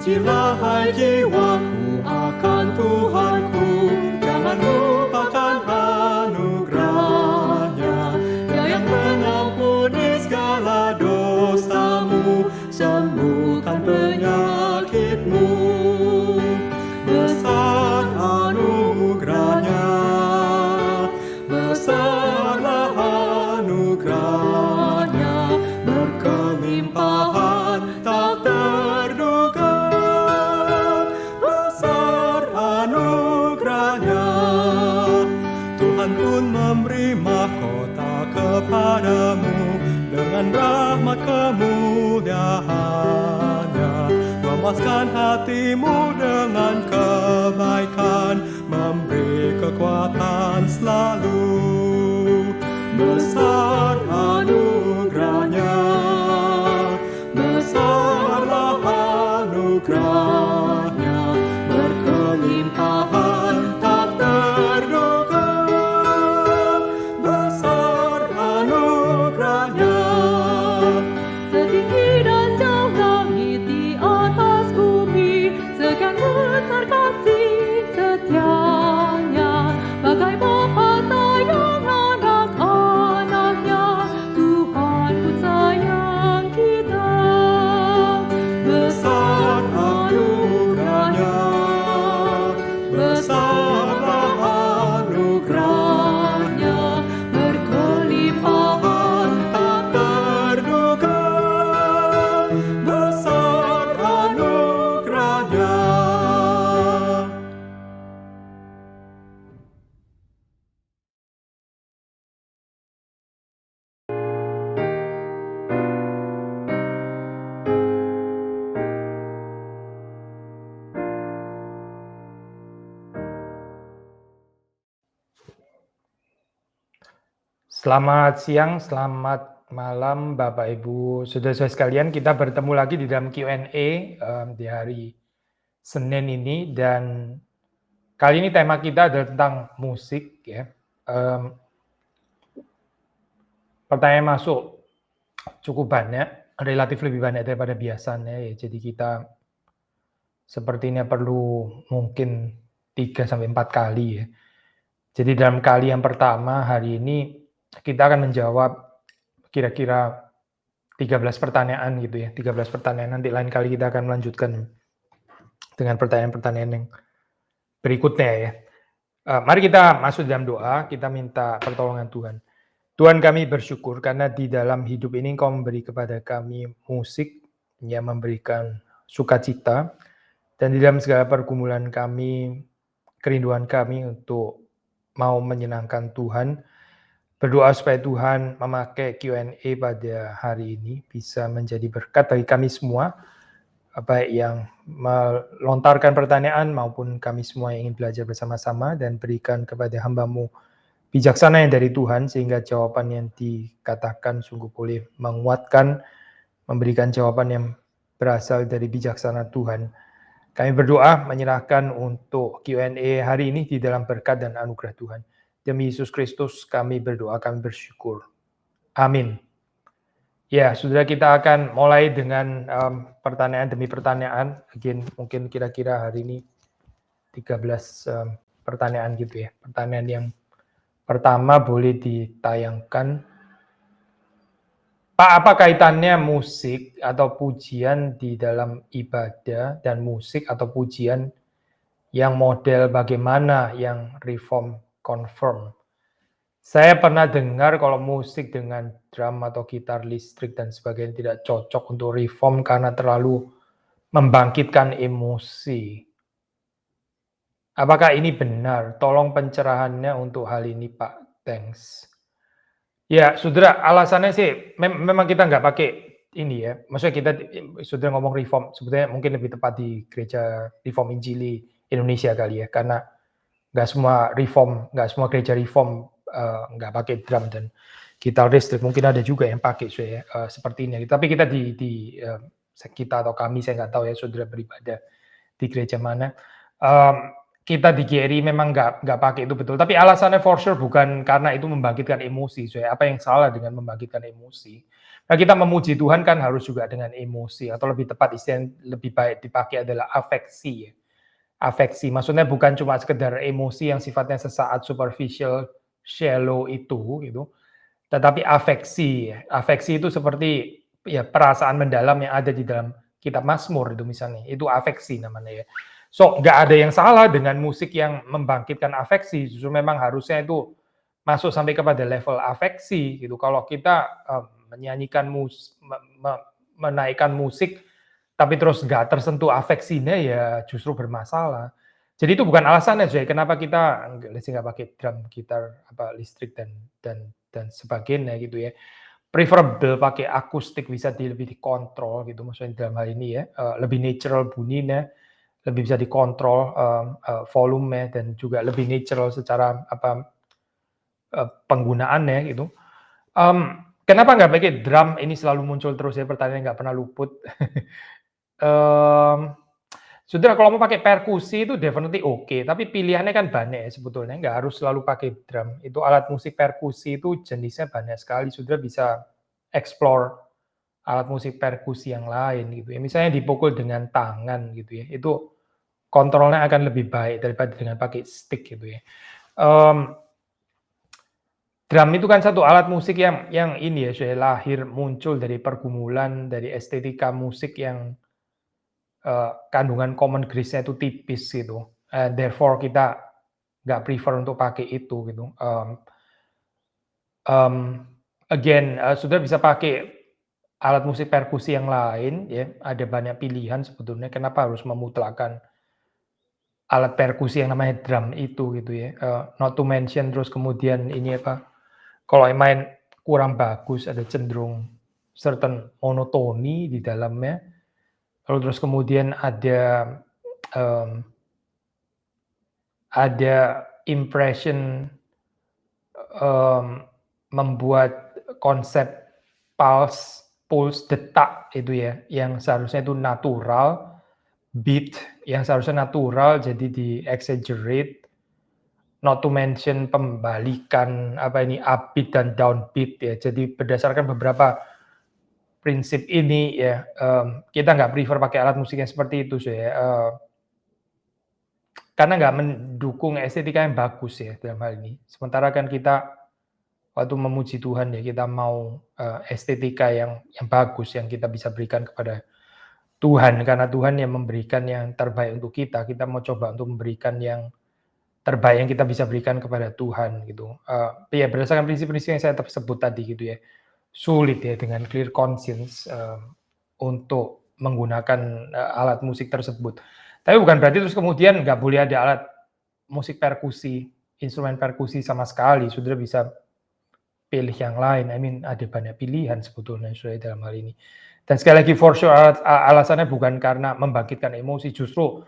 Pujilah hai jiwaku akan Tuhanku, jangan lupakan anugerahnya. Dia yang mengampuni segala dosamu, sembuhkan penyakitmu. Besar anugerahnya, besarlah anugerahnya, berkelimpahan tak terduga. Besar anugerahnya, Tuhan pun memberi mahkota kepadamu dengan rahmat kemuliaannya. Memuaskan hatimu dengan kebaikan, memberi kekuatan selalu. Besar anugerahnya, besarlah anugerahnya, berkelimpahan tak terduga. Besar anugerahnya, Setinggi dan jauh langit di atas bumi, sekian besar kasih setianya. Bagai Bapa sayang anak-anaknya, Tuhan pun sayang kita. besar anugerahnya, besarlah anugerahnya, berkelimpahan tak terduga. Besar anugerahnya. Selamat siang, selamat malam Bapak Ibu Saudara-saudara sekalian. Kita bertemu lagi di dalam Q&A di hari Senin ini, dan kali ini tema kita adalah tentang musik ya. Pertanyaan masuk cukup banyak, relatif lebih banyak daripada biasanya ya. Jadi kita sepertinya perlu mungkin 3-4 kali ya. Jadi dalam kali yang pertama hari ini kita akan menjawab kira-kira 13 pertanyaan gitu ya. 13 pertanyaan, nanti lain kali kita akan melanjutkan dengan pertanyaan-pertanyaan yang berikutnya ya. Mari kita masuk dalam doa, kita minta pertolongan Tuhan. Tuhan, kami bersyukur karena di dalam hidup ini Engkau memberi kepada kami musik yang memberikan sukacita, dan di dalam segala pergumulan kami, kerinduan kami untuk mau menyenangkan Tuhan. Berdoa supaya Tuhan memakai Q&A pada hari ini bisa menjadi berkat bagi kami semua, baik yang melontarkan pertanyaan maupun kami semua yang ingin belajar bersama-sama, dan berikan kepada hamba-Mu bijaksana yang dari Tuhan, sehingga jawaban yang dikatakan sungguh boleh menguatkan, memberikan jawaban yang berasal dari bijaksana Tuhan. Kami berdoa menyerahkan untuk Q&A hari ini di dalam berkat dan anugerah Tuhan. Demi Yesus Kristus kami berdoa, kami bersyukur. Amin. Ya, saudara, kita akan mulai dengan pertanyaan demi pertanyaan. Again, mungkin kira-kira hari ini 13 pertanyaan gitu ya. Pertanyaan yang pertama boleh ditayangkan. Pak, apa kaitannya musik atau pujian di dalam ibadah dan musik atau pujian yang model bagaimana yang reform confirm? Saya pernah dengar kalau musik dengan drum atau gitar listrik dan sebagainya tidak cocok untuk reform karena terlalu membangkitkan emosi. Apakah ini benar? Tolong pencerahannya untuk hal ini, Pak. Thanks. Ya, saudara, alasannya sih memang kita nggak pakai ini ya. Maksudnya kita sudah ngomong reform, sebetulnya mungkin lebih tepat di gereja Reform Injili Indonesia kali ya, karena nggak semua gereja reform nggak pakai drum dan gitar listrik. Mungkin ada juga yang pakai seperti ini. Tapi kita kita atau kami, saya nggak tahu ya saudara beribadah di gereja mana. kita di GRI memang nggak pakai itu betul, tapi alasannya for sure bukan karena itu membangkitkan emosi, coy. Apa yang salah dengan membangkitkan emosi? Nah, kita memuji Tuhan kan harus juga dengan emosi, atau lebih tepat istilah yang lebih baik dipakai adalah afeksi ya. Afeksi, maksudnya bukan cuma sekedar emosi yang sifatnya sesaat, superficial, shallow itu gitu, tetapi afeksi ya. Afeksi itu seperti ya perasaan mendalam yang ada di dalam kitab Mazmur itu misalnya, itu afeksi namanya ya. So, nggak ada yang salah dengan musik yang membangkitkan afeksi, justru memang harusnya itu masuk sampai kepada level afeksi gitu. Kalau kita menyanyikan menaikkan musik tapi terus nggak tersentuh afeksinya ya justru bermasalah. Jadi itu bukan alasannya, Jay, kenapa kita nggak pakai drum, gitar, apa listrik dan sebagainya gitu ya. Preferable pakai akustik bisa lebih dikontrol gitu, maksudnya dalam hal ini ya, lebih natural bunyinya, lebih bisa dikontrol volumenya dan juga lebih natural secara apa penggunaannya gitu. Kenapa nggak pakai drum? Ini selalu muncul terus ya, pertanyaan nggak pernah luput. Saudara kalau mau pakai perkusi itu definitely oke, tapi pilihannya kan banyak ya sebetulnya, nggak harus selalu pakai drum. Itu alat musik perkusi itu jenisnya banyak sekali, saudara bisa explore alat musik perkusi yang lain gitu ya. Misalnya dipukul dengan tangan gitu ya, itu kontrolnya akan lebih baik daripada dengan pakai stick gitu ya. Drum itu kan satu alat musik yang ini ya, saya lahir muncul dari pergumulan, dari estetika musik yang kandungan common grace-nya itu tipis gitu. Therefore kita nggak prefer untuk pakai itu gitu. Again, saudara bisa pakai alat musik perkusi yang lain ya, ada banyak pilihan sebetulnya, kenapa harus memutlakkan alat perkusi yang namanya drum itu gitu ya. Not to mention terus kemudian ini apa, kalau yang main kurang bagus, ada cenderung certain monotoni di dalamnya. Lalu terus kemudian ada impression membuat konsep pulse detak itu ya, yang seharusnya itu natural, beat yang seharusnya natural jadi di-exaggerate, not to mention pembalikan apa ini upbeat dan downbeat ya. Jadi berdasarkan beberapa prinsip ini ya, kita nggak prefer pakai alat musik yang seperti itu sih ya, karena nggak mendukung estetika yang bagus ya dalam hal ini. Sementara kan kita waktu memuji Tuhan ya, kita mau estetika yang bagus yang kita bisa berikan kepada Tuhan, karena Tuhan yang memberikan yang terbaik untuk kita. Kita mau coba untuk memberikan yang terbaik yang kita bisa berikan kepada Tuhan gitu. Ya berdasarkan prinsip-prinsip yang saya sebut tadi gitu ya. Sulit ya dengan clear conscience untuk menggunakan alat musik tersebut. Tapi bukan berarti terus kemudian nggak boleh ada alat musik perkusi, instrumen perkusi sama sekali. Saudara bisa pilih yang lain. I mean ada banyak pilihan sebetulnya saudara dalam hal ini. Dan sekali lagi for sure alasannya bukan karena membangkitkan emosi, justru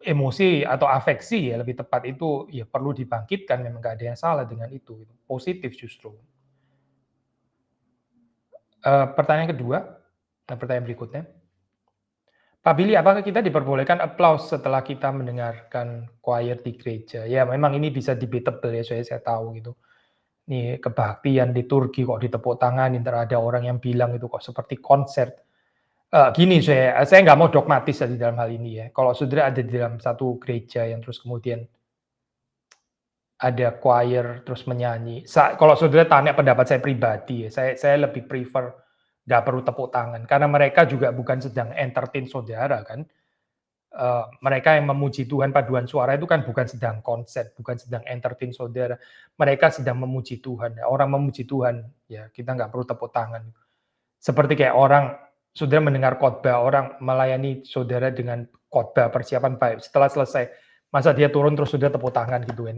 emosi atau afeksi ya lebih tepat itu ya perlu dibangkitkan, memang nggak ada yang salah dengan itu, positif justru. Pertanyaan kedua, pertanyaan berikutnya. Pak Billy, apakah kita diperbolehkan applause setelah kita mendengarkan choir di gereja? Ya, memang ini bisa debatable ya, saya tahu gitu. Nih kebaktian liturgi kok ditepuk tanganin, ntar ada orang yang bilang itu kok seperti konser. Gini saya nggak mau dogmatis di dalam hal ini ya. Kalau saudara ada di dalam satu gereja yang terus kemudian ada choir terus menyanyi. Kalau saudara tanya pendapat saya pribadi ya, saya lebih prefer nggak perlu tepuk tangan, karena mereka juga bukan sedang entertain saudara kan. Mereka yang memuji Tuhan paduan suara itu kan bukan sedang konser, bukan sedang entertain saudara. Mereka sedang memuji Tuhan. Orang memuji Tuhan, ya kita nggak perlu tepuk tangan. Seperti kayak orang, saudara mendengar khotbah, orang melayani saudara dengan khotbah persiapan baik. Setelah selesai, masa dia turun terus sudah tepuk tangan gitu kan.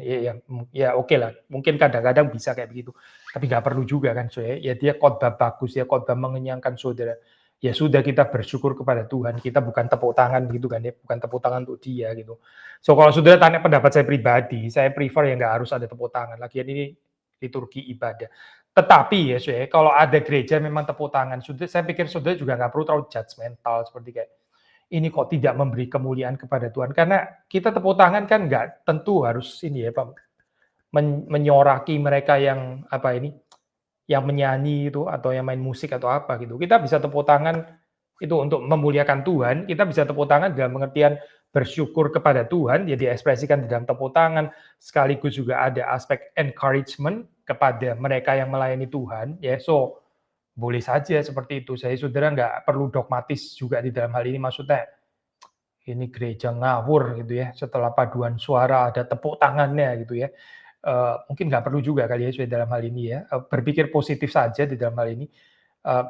Ya oke lah, mungkin kadang-kadang bisa kayak begitu. Tapi nggak perlu juga kan, so ya dia khotbah bagus, ya khotbah mengenyangkan saudara. Ya sudah, kita bersyukur kepada Tuhan, kita bukan tepuk tangan gitu kan ya, bukan tepuk tangan untuk dia gitu. So kalau saudara tanya pendapat saya pribadi, saya prefer yang nggak harus ada tepuk tangan. Lagian ini liturgi ibadah. Tetapi ya, kalau ada gereja memang tepuk tangan, saya pikir saudara juga nggak perlu terlalu judgmental seperti kayak, ini kok tidak memberi kemuliaan kepada Tuhan. Karena kita tepuk tangan kan nggak tentu harus ini ya Pak, menyoraki mereka yang yang menyanyi itu atau yang main musik atau apa gitu. Kita bisa tepuk tangan itu untuk memuliakan Tuhan, kita bisa tepuk tangan dalam pengertian bersyukur kepada Tuhan, ya diekspresikan di dalam tepuk tangan, sekaligus juga ada aspek encouragement kepada mereka yang melayani Tuhan, ya. So, boleh saja seperti itu. Saya saudara nggak perlu dogmatis juga di dalam hal ini, maksudnya ini gereja ngawur gitu ya, setelah paduan suara ada tepuk tangannya gitu ya. Mungkin nggak perlu juga kali ya dalam hal ini ya, berpikir positif saja di dalam hal ini.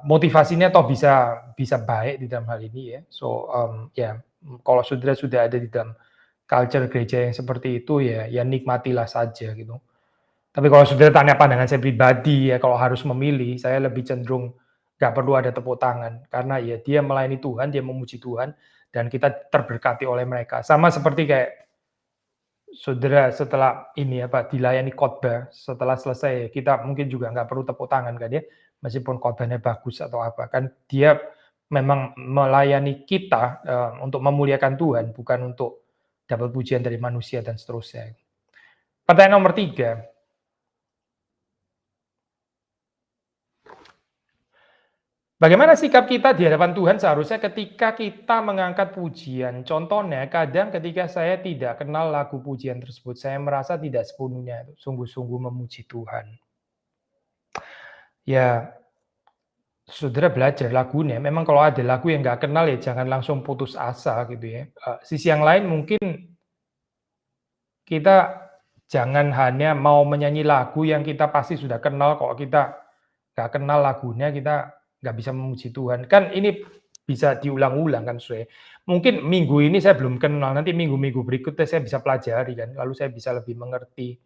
Motivasinya toh bisa baik di dalam hal ini ya. So, ya kalau saudara sudah ada di dalam culture gereja yang seperti itu ya nikmatilah saja gitu. Tapi kalau saudara tanya pandangan saya pribadi ya, kalau harus memilih, saya lebih cenderung nggak perlu ada tepuk tangan. Karena ya dia melayani Tuhan, dia memuji Tuhan, dan kita terberkati oleh mereka. Sama seperti kayak saudara setelah ini dilayani khotbah, setelah selesai kita mungkin juga nggak perlu tepuk tangan kan ya, meskipun khotbahnya bagus atau apa. Kan dia memang melayani kita untuk memuliakan Tuhan, bukan untuk dapat pujian dari manusia dan seterusnya. Pertanyaan nomor 3. Bagaimana sikap kita di hadapan Tuhan seharusnya ketika kita mengangkat pujian? Contohnya, kadang ketika saya tidak kenal lagu pujian tersebut, saya merasa tidak sepenuhnya sungguh-sungguh memuji Tuhan. Ya, saudara belajar lagunya. Memang kalau ada lagu yang nggak kenal ya jangan langsung putus asa gitu ya. Sisi yang lain mungkin kita jangan hanya mau menyanyi lagu yang kita pasti sudah kenal, kalau kita nggak kenal lagunya kita nggak bisa memuji Tuhan. Kan ini bisa diulang-ulang kan saudara. Mungkin minggu ini saya belum kenal, nanti minggu-minggu berikutnya saya bisa pelajari kan, lalu saya bisa lebih mengerti,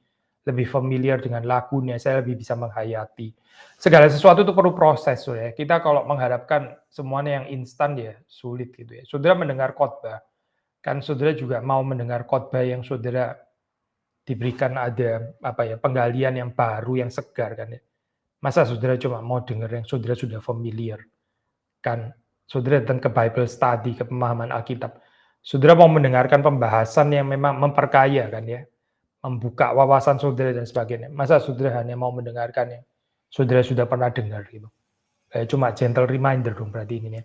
lebih familiar dengan lagunya, saya lebih bisa menghayati. Segala sesuatu itu perlu proses saudara. Kita kalau mengharapkan semuanya yang instan ya sulit gitu ya. Saudara mendengar khotbah, kan saudara juga mau mendengar khotbah yang saudara diberikan ada penggalian yang baru, yang segar kan ya. Masa saudara cuma mau dengar yang saudara sudah familiar? Kan saudara datang ke Bible study, ke pemahaman Alkitab. Saudara mau mendengarkan pembahasan yang memang memperkaya kan ya, membuka wawasan saudara dan sebagainya. Masa saudara hanya mau mendengarkan yang saudara sudah pernah dengar gitu. Cuma gentle reminder dong berarti ini ya,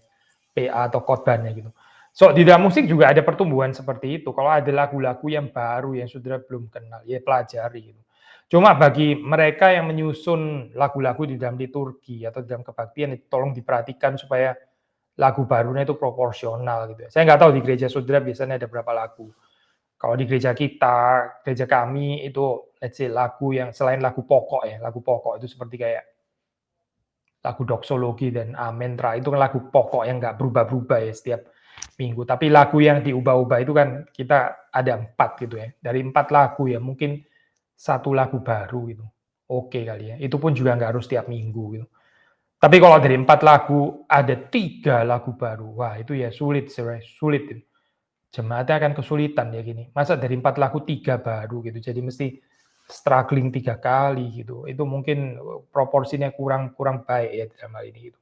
PA atau khotbahnya gitu. So, di dalam musik juga ada pertumbuhan seperti itu. Kalau ada lagu-lagu yang baru yang saudara belum kenal, ya pelajari gitu. Cuma bagi mereka yang menyusun lagu-lagu di dalam liturgi atau dalam kebaktian, tolong diperhatikan supaya lagu barunya itu proporsional gitu ya. Saya nggak tahu di gereja saudara biasanya ada berapa lagu. Kalau di gereja kita, gereja kami itu let's say lagu yang selain lagu pokok ya, lagu pokok itu seperti kayak lagu doksologi dan amentra, itu kan lagu pokok yang nggak berubah-berubah ya setiap minggu. Tapi lagu yang diubah-ubah itu kan kita ada 4 gitu ya. Dari 4 lagu ya mungkin 1 lagu baru gitu. Oke kali ya. Itu pun juga nggak harus tiap minggu gitu. Tapi kalau dari 4 lagu ada 3 lagu baru, wah itu ya sulit, sulit itu. Jemaatnya akan kesulitan ya gini. Masa dari 4 lagu 3 baru gitu. Jadi mesti struggling 3 kali gitu. Itu mungkin proporsinya kurang baik ya dalam hal ini gitu.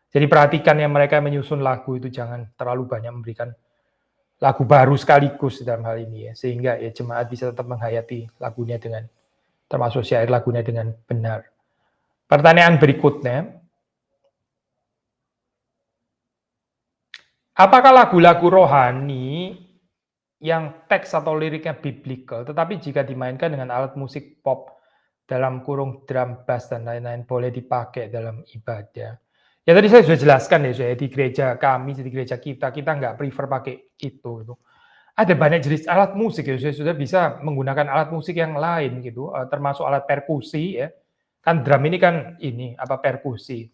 Jadi perhatikan yang mereka menyusun lagu itu jangan terlalu banyak memberikan lagu baru sekaligus dalam hal ini ya, sehingga ya jemaat bisa tetap menghayati lagunya dengan, termasuk syair lagunya dengan benar. Pertanyaan berikutnya, apakah lagu-lagu rohani yang teks atau liriknya biblical, tetapi jika dimainkan dengan alat musik pop dalam kurung drum, bass, dan lain-lain boleh dipakai dalam ibadah? Ya tadi saya sudah jelaskan ya, saya di gereja kami, di gereja kita nggak prefer pakai itu. Ada banyak jenis alat musik ya, saya sudah bisa menggunakan alat musik yang lain gitu, termasuk alat perkusi ya. Kan drum ini kan perkusi.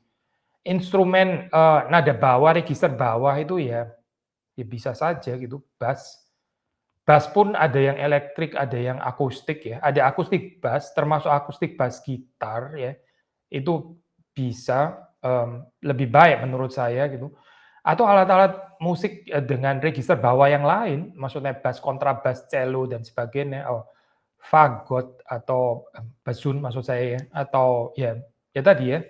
Instrumen nada bawah, register bawah itu ya bisa saja gitu, bass. Bass pun ada yang elektrik, ada yang akustik ya. Ada akustik bass, termasuk akustik bass gitar ya. Itu bisa lebih baik menurut saya gitu. Atau alat-alat musik dengan register bawah yang lain, maksudnya bass, kontrabas, cello dan sebagainya, fagot atau bassoon maksud saya ya, atau ya tadi ya,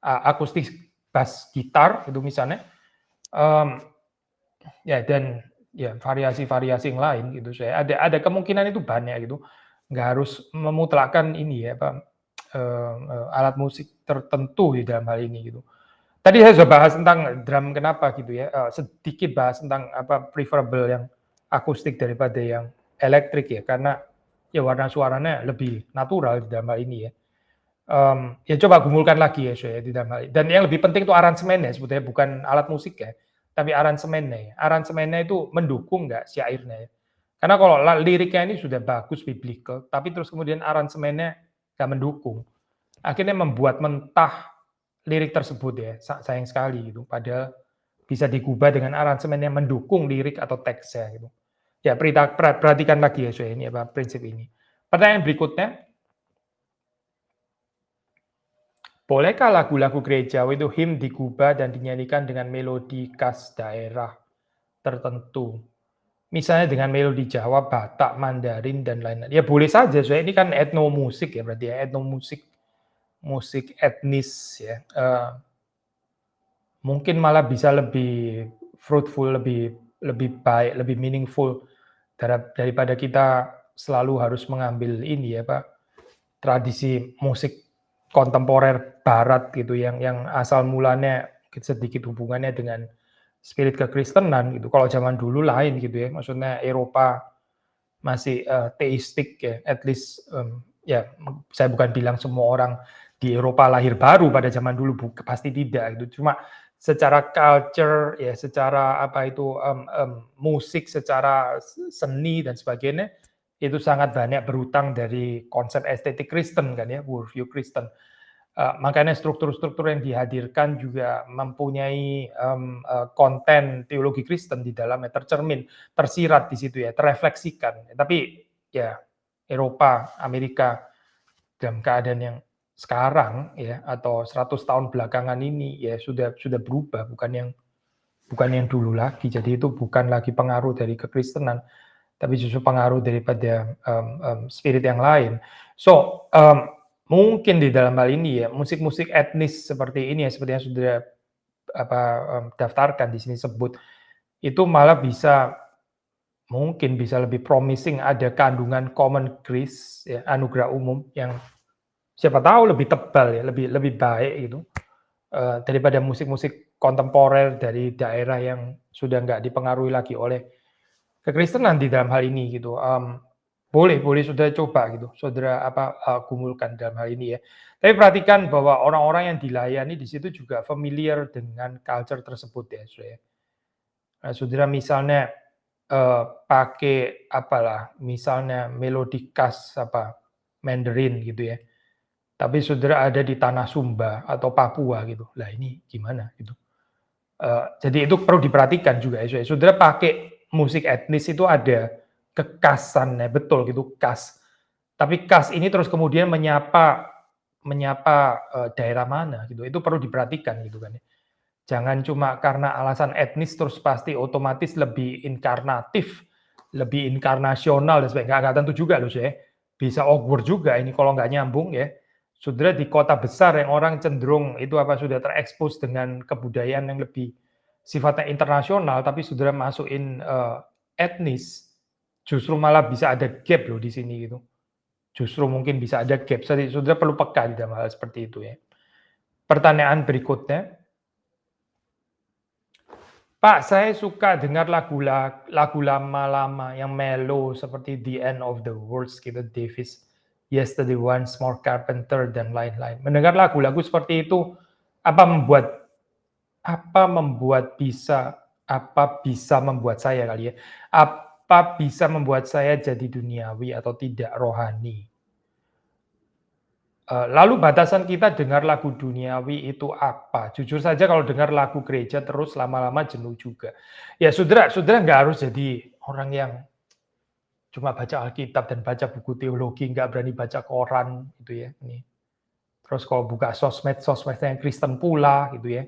akustik bass gitar itu misalnya. Ya dan ya variasi-variasi yang lain gitu saya ada kemungkinan itu banyak gitu, nggak harus memutlakkan ini ya apa, alat musik tertentu di dalam hal ini gitu. Tadi saya sudah bahas tentang drum kenapa gitu ya, sedikit bahas tentang apa preferable yang akustik daripada yang elektrik ya karena ya warna suaranya lebih natural di dalam hal ini ya. Ya coba gumulkan lagi ya saya di dalam hal dan yang lebih penting itu aransemennya sebetulnya bukan alat musik ya, tapi aransemennya ya. Aransemennya itu mendukung nggak syairnya ya. Karena kalau liriknya ini sudah bagus biblical, tapi terus kemudian aransemennya nggak mendukung, akhirnya membuat mentah lirik tersebut ya, sayang sekali gitu. Padahal bisa digubah dengan aransemen yang mendukung lirik atau teksnya gitu. Ya perhatikan lagi ya saya ini apa prinsip ini. Pertanyaan berikutnya, bolehkah lagu-lagu gereja itu hymn digubah dan dinyanyikan dengan melodi khas daerah tertentu? Misalnya dengan melodi Jawa, Batak, Mandarin, dan lain-lain. Ya boleh saja, soalnya ini kan etnomusik ya, berarti ya etnomusik, musik etnis ya. Mungkin malah bisa lebih fruitful, lebih baik, lebih meaningful daripada kita selalu harus mengambil ini ya Pak, tradisi musik kontemporer barat gitu yang asal mulanya sedikit hubungannya dengan spirit kekristenan gitu. Kalau zaman dulu lain gitu ya, maksudnya Eropa masih, teistik ya, at least, ya saya bukan bilang semua orang di Eropa lahir baru pada zaman dulu, pasti tidak gitu. Cuma secara culture ya, secara apa itu, musik, secara seni dan sebagainya, itu sangat banyak berutang dari konsep estetik Kristen kan ya, worldview Kristen. Makanya struktur-struktur yang dihadirkan juga mempunyai, konten teologi Kristen di dalamnya, tercermin, tersirat di situ ya, terefleksikan. Tapi ya Eropa, Amerika dalam keadaan yang sekarang ya, atau 100 tahun belakangan ini ya sudah berubah, bukan yang dulu lagi. Jadi itu bukan lagi pengaruh dari kekristenan, tapi justru pengaruh daripada, spirit yang lain. So, mungkin di dalam hal ini ya, musik-musik etnis seperti ini ya, seperti yang sudah apa, daftarkan di sini sebut, itu malah mungkin bisa lebih promising ada kandungan common grace ya, anugerah umum yang siapa tahu lebih tebal ya, lebih lebih baik gitu, daripada musik-musik kontemporer dari daerah yang sudah nggak dipengaruhi lagi oleh kekristenan di dalam hal ini gitu. Boleh saudara coba gitu, saudara apa, gumulkan dalam hal ini ya. Tapi perhatikan bahwa orang-orang yang dilayani di situ juga familiar dengan culture tersebut ya, saudara. Nah, saudara misalnya, pakai apalah, misalnya melodi khas apa, Mandarin gitu ya, tapi saudara ada di tanah Sumba atau Papua gitu, lah ini gimana gitu. Jadi itu perlu diperhatikan juga ya, saudara pakai musik etnis itu ada kekhasannya, betul gitu, khas. Tapi khas ini terus kemudian menyapa menyapa, daerah mana gitu, itu perlu diperhatikan gitu kan ya. Jangan cuma karena alasan etnis terus pasti otomatis lebih inkarnatif, lebih inkarnasional dan sebagainya, nggak tentu juga loh saya. Bisa awkward juga ini kalau nggak nyambung ya. Saudara di kota besar yang orang cenderung itu apa, sudah terekspos dengan kebudayaan yang lebih sifatnya internasional, tapi saudara masukin, etnis, justru malah bisa ada gap loh di sini gitu. Justru mungkin bisa ada gap, jadi saudara perlu peka di dalam hal seperti itu ya. Pertanyaan berikutnya, Pak, saya suka dengar lagu lama-lama yang mellow seperti The End of the World gitu, Davis, Yesterday Once More, Carpenter, dan lain-lain. Mendengar lagu-lagu seperti itu, apa membuat apa membuat bisa apa bisa membuat saya kali ya, apa bisa membuat saya jadi duniawi atau tidak rohani? Lalu batasan kita dengar lagu duniawi itu apa? Jujur saja kalau dengar lagu gereja terus lama-lama jenuh juga. Ya saudara nggak harus jadi orang yang cuma baca Alkitab dan baca buku teologi, nggak berani baca koran gitu ya, ini. Terus kalau buka sosmednya yang Kristen pula gitu ya.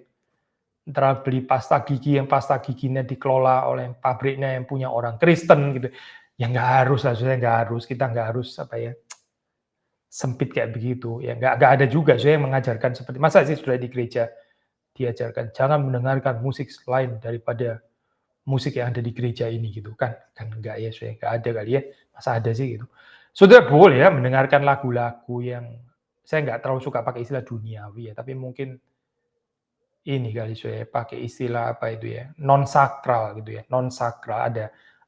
Entar beli pasta gigi yang pasta giginya dikelola oleh pabriknya yang punya orang Kristen gitu. Ya nggak harus lah, saudara nggak harus, kita nggak harus apa ya, sempit kayak begitu, ya nggak ada juga saya yang mengajarkan seperti masa sih sudah di gereja diajarkan jangan mendengarkan musik selain daripada musik yang ada di gereja ini gitu kan enggak ya saya enggak ada kali ya masa ada sih gitu. Saudara boleh ya mendengarkan lagu-lagu yang saya nggak terlalu suka pakai istilah duniawi ya, tapi mungkin ini kali saya pakai istilah apa itu ya, non sakral gitu ya, non sakral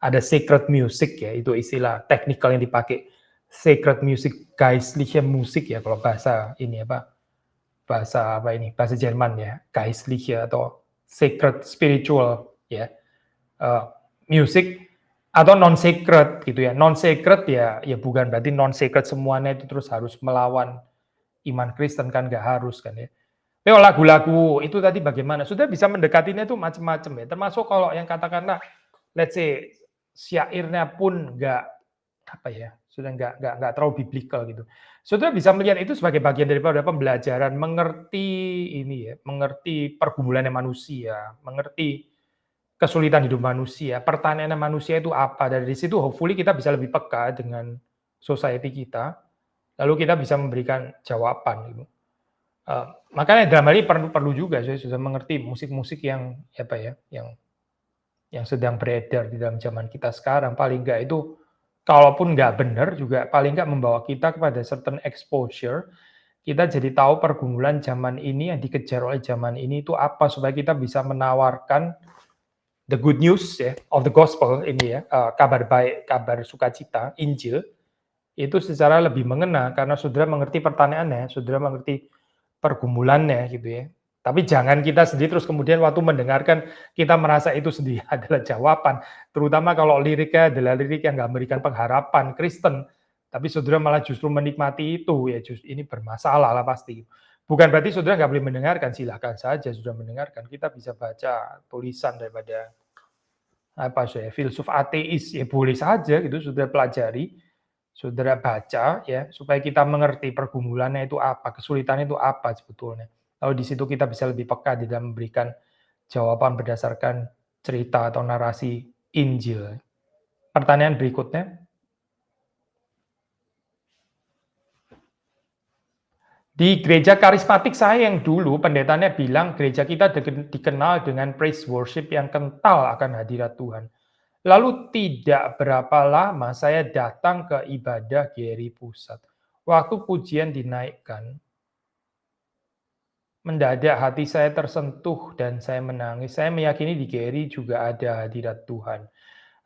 ada sacred music ya, itu istilah teknikal yang dipakai. Sacred music, geistliche Musik ya kalau bahasa ini apa, bahasa apa ini, bahasa Jerman ya, geistliche atau sacred spiritual ya, music atau non sacred gitu ya. Non sacred ya bukan berarti non sacred semuanya itu terus harus melawan iman Kristen kan nggak harus kan ya. Tapi lagu-lagu itu tadi bagaimana? Sudah bisa mendekatinya itu macam-macam ya. Termasuk kalau yang katakanlah, let's say syairnya pun nggak apa ya, sudah nggak terlalu biblical gitu. Sudah bisa melihat itu sebagai bagian daripada pembelajaran, mengerti ini ya, mengerti pergumulannya manusia, mengerti kesulitan hidup manusia, pertanyaannya manusia itu apa. Dari situ hopefully kita bisa lebih peka dengan society kita, lalu kita bisa memberikan jawaban gitu. Makanya dalam hal ini perlu juga saya sudah mengerti musik-musik yang apa ya, yang sedang beredar di dalam zaman kita sekarang. Paling enggak itu kalaupun nggak benar juga paling nggak membawa kita kepada certain exposure. Kita jadi tahu pergumulan zaman ini yang dikejar oleh zaman ini itu apa supaya kita bisa menawarkan the good news ya of the gospel ini ya, kabar baik, kabar sukacita, Injil itu secara lebih mengena karena saudara mengerti pertanyaannya, saudara mengerti pergumulannya gitu ya. Tapi jangan kita sendiri terus kemudian waktu mendengarkan kita merasa itu sendiri adalah jawaban. Terutama kalau liriknya adalah lirik yang nggak memberikan pengharapan Kristen. Tapi saudara malah justru menikmati itu ya justru ini bermasalah lah pasti. Bukan berarti saudara nggak boleh mendengarkan, silakan saja sudah mendengarkan. Kita bisa baca tulisan daripada apa saya filsuf ateis ya boleh saja gitu saudara pelajari, saudara baca ya supaya kita mengerti pergumulannya itu apa, kesulitannya itu apa sebetulnya. Lalu di situ kita bisa lebih peka di dalam memberikan jawaban berdasarkan cerita atau narasi Injil. Pertanyaan berikutnya. Di gereja karismatik saya yang dulu pendetanya bilang gereja kita dikenal dengan praise worship yang kental akan hadirat Tuhan. Lalu tidak berapa lama saya datang ke ibadah GRI Pusat. Waktu pujian dinaikkan, mendadak hati saya tersentuh dan saya menangis. Saya meyakini di GRI juga ada hadirat Tuhan.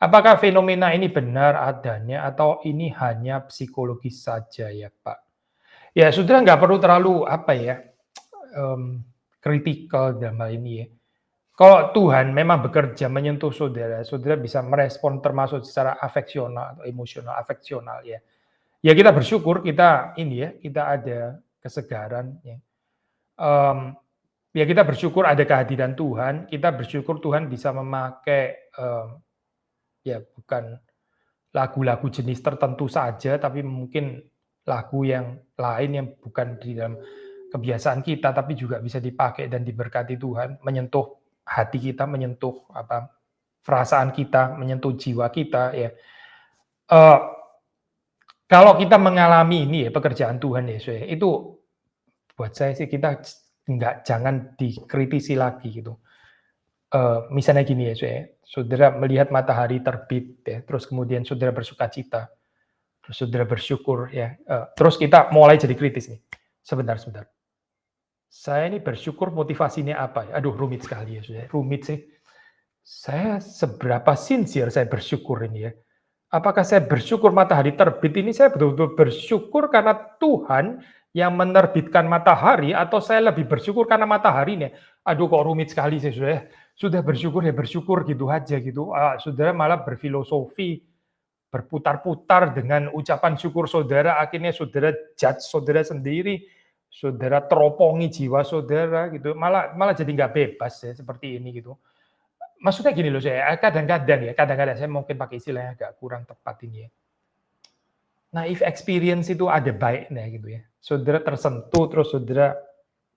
Apakah fenomena ini benar adanya atau ini hanya psikologis saja ya Pak? Ya saudara nggak perlu terlalu apa ya, kritikal dalam hal ini ya. Kalau Tuhan memang bekerja menyentuh saudara, saudara bisa merespon termasuk secara afeksional atau emosional, afeksional ya. Ya kita bersyukur kita ini ya, kita ada kesegaran ya. Ya kita bersyukur ada kehadiran Tuhan, kita bersyukur Tuhan bisa memakai ya bukan lagu-lagu jenis tertentu saja, tapi mungkin lagu yang lain yang bukan di dalam kebiasaan kita, tapi juga bisa dipakai dan diberkati Tuhan, menyentuh hati kita, menyentuh apa perasaan kita, menyentuh jiwa kita ya. Kalau kita mengalami ini ya pekerjaan Tuhan ya, itu buat saya sih kita jangan dikritisi lagi gitu. Misalnya gini ya, saudara melihat matahari terbit ya, terus kemudian saudara bersukacita, terus saudara bersyukur ya, terus kita mulai jadi kritis nih. Sebentar. Saya ini bersyukur motivasinya apa ya? Aduh rumit sekali ya, saudara. Rumit sih. Saya seberapa sincere saya bersyukur ini ya. Apakah saya bersyukur matahari terbit ini saya betul-betul bersyukur karena Tuhan yang menerbitkan matahari atau saya lebih bersyukur karena mataharinya? Aduh kok rumit sekali sih saudara. Sudah bersyukur ya bersyukur gitu aja gitu. Saudara malah berfilosofi, berputar-putar dengan ucapan syukur saudara, akhirnya saudara judge saudara sendiri, saudara teropongi jiwa saudara gitu, malah jadi nggak bebas ya seperti ini gitu. Maksudnya gini loh saya, kadang-kadang saya mungkin pakai istilahnya agak kurang tepat ini ya. Naif experience itu ada baiknya gitu ya. Saudara tersentuh terus saudara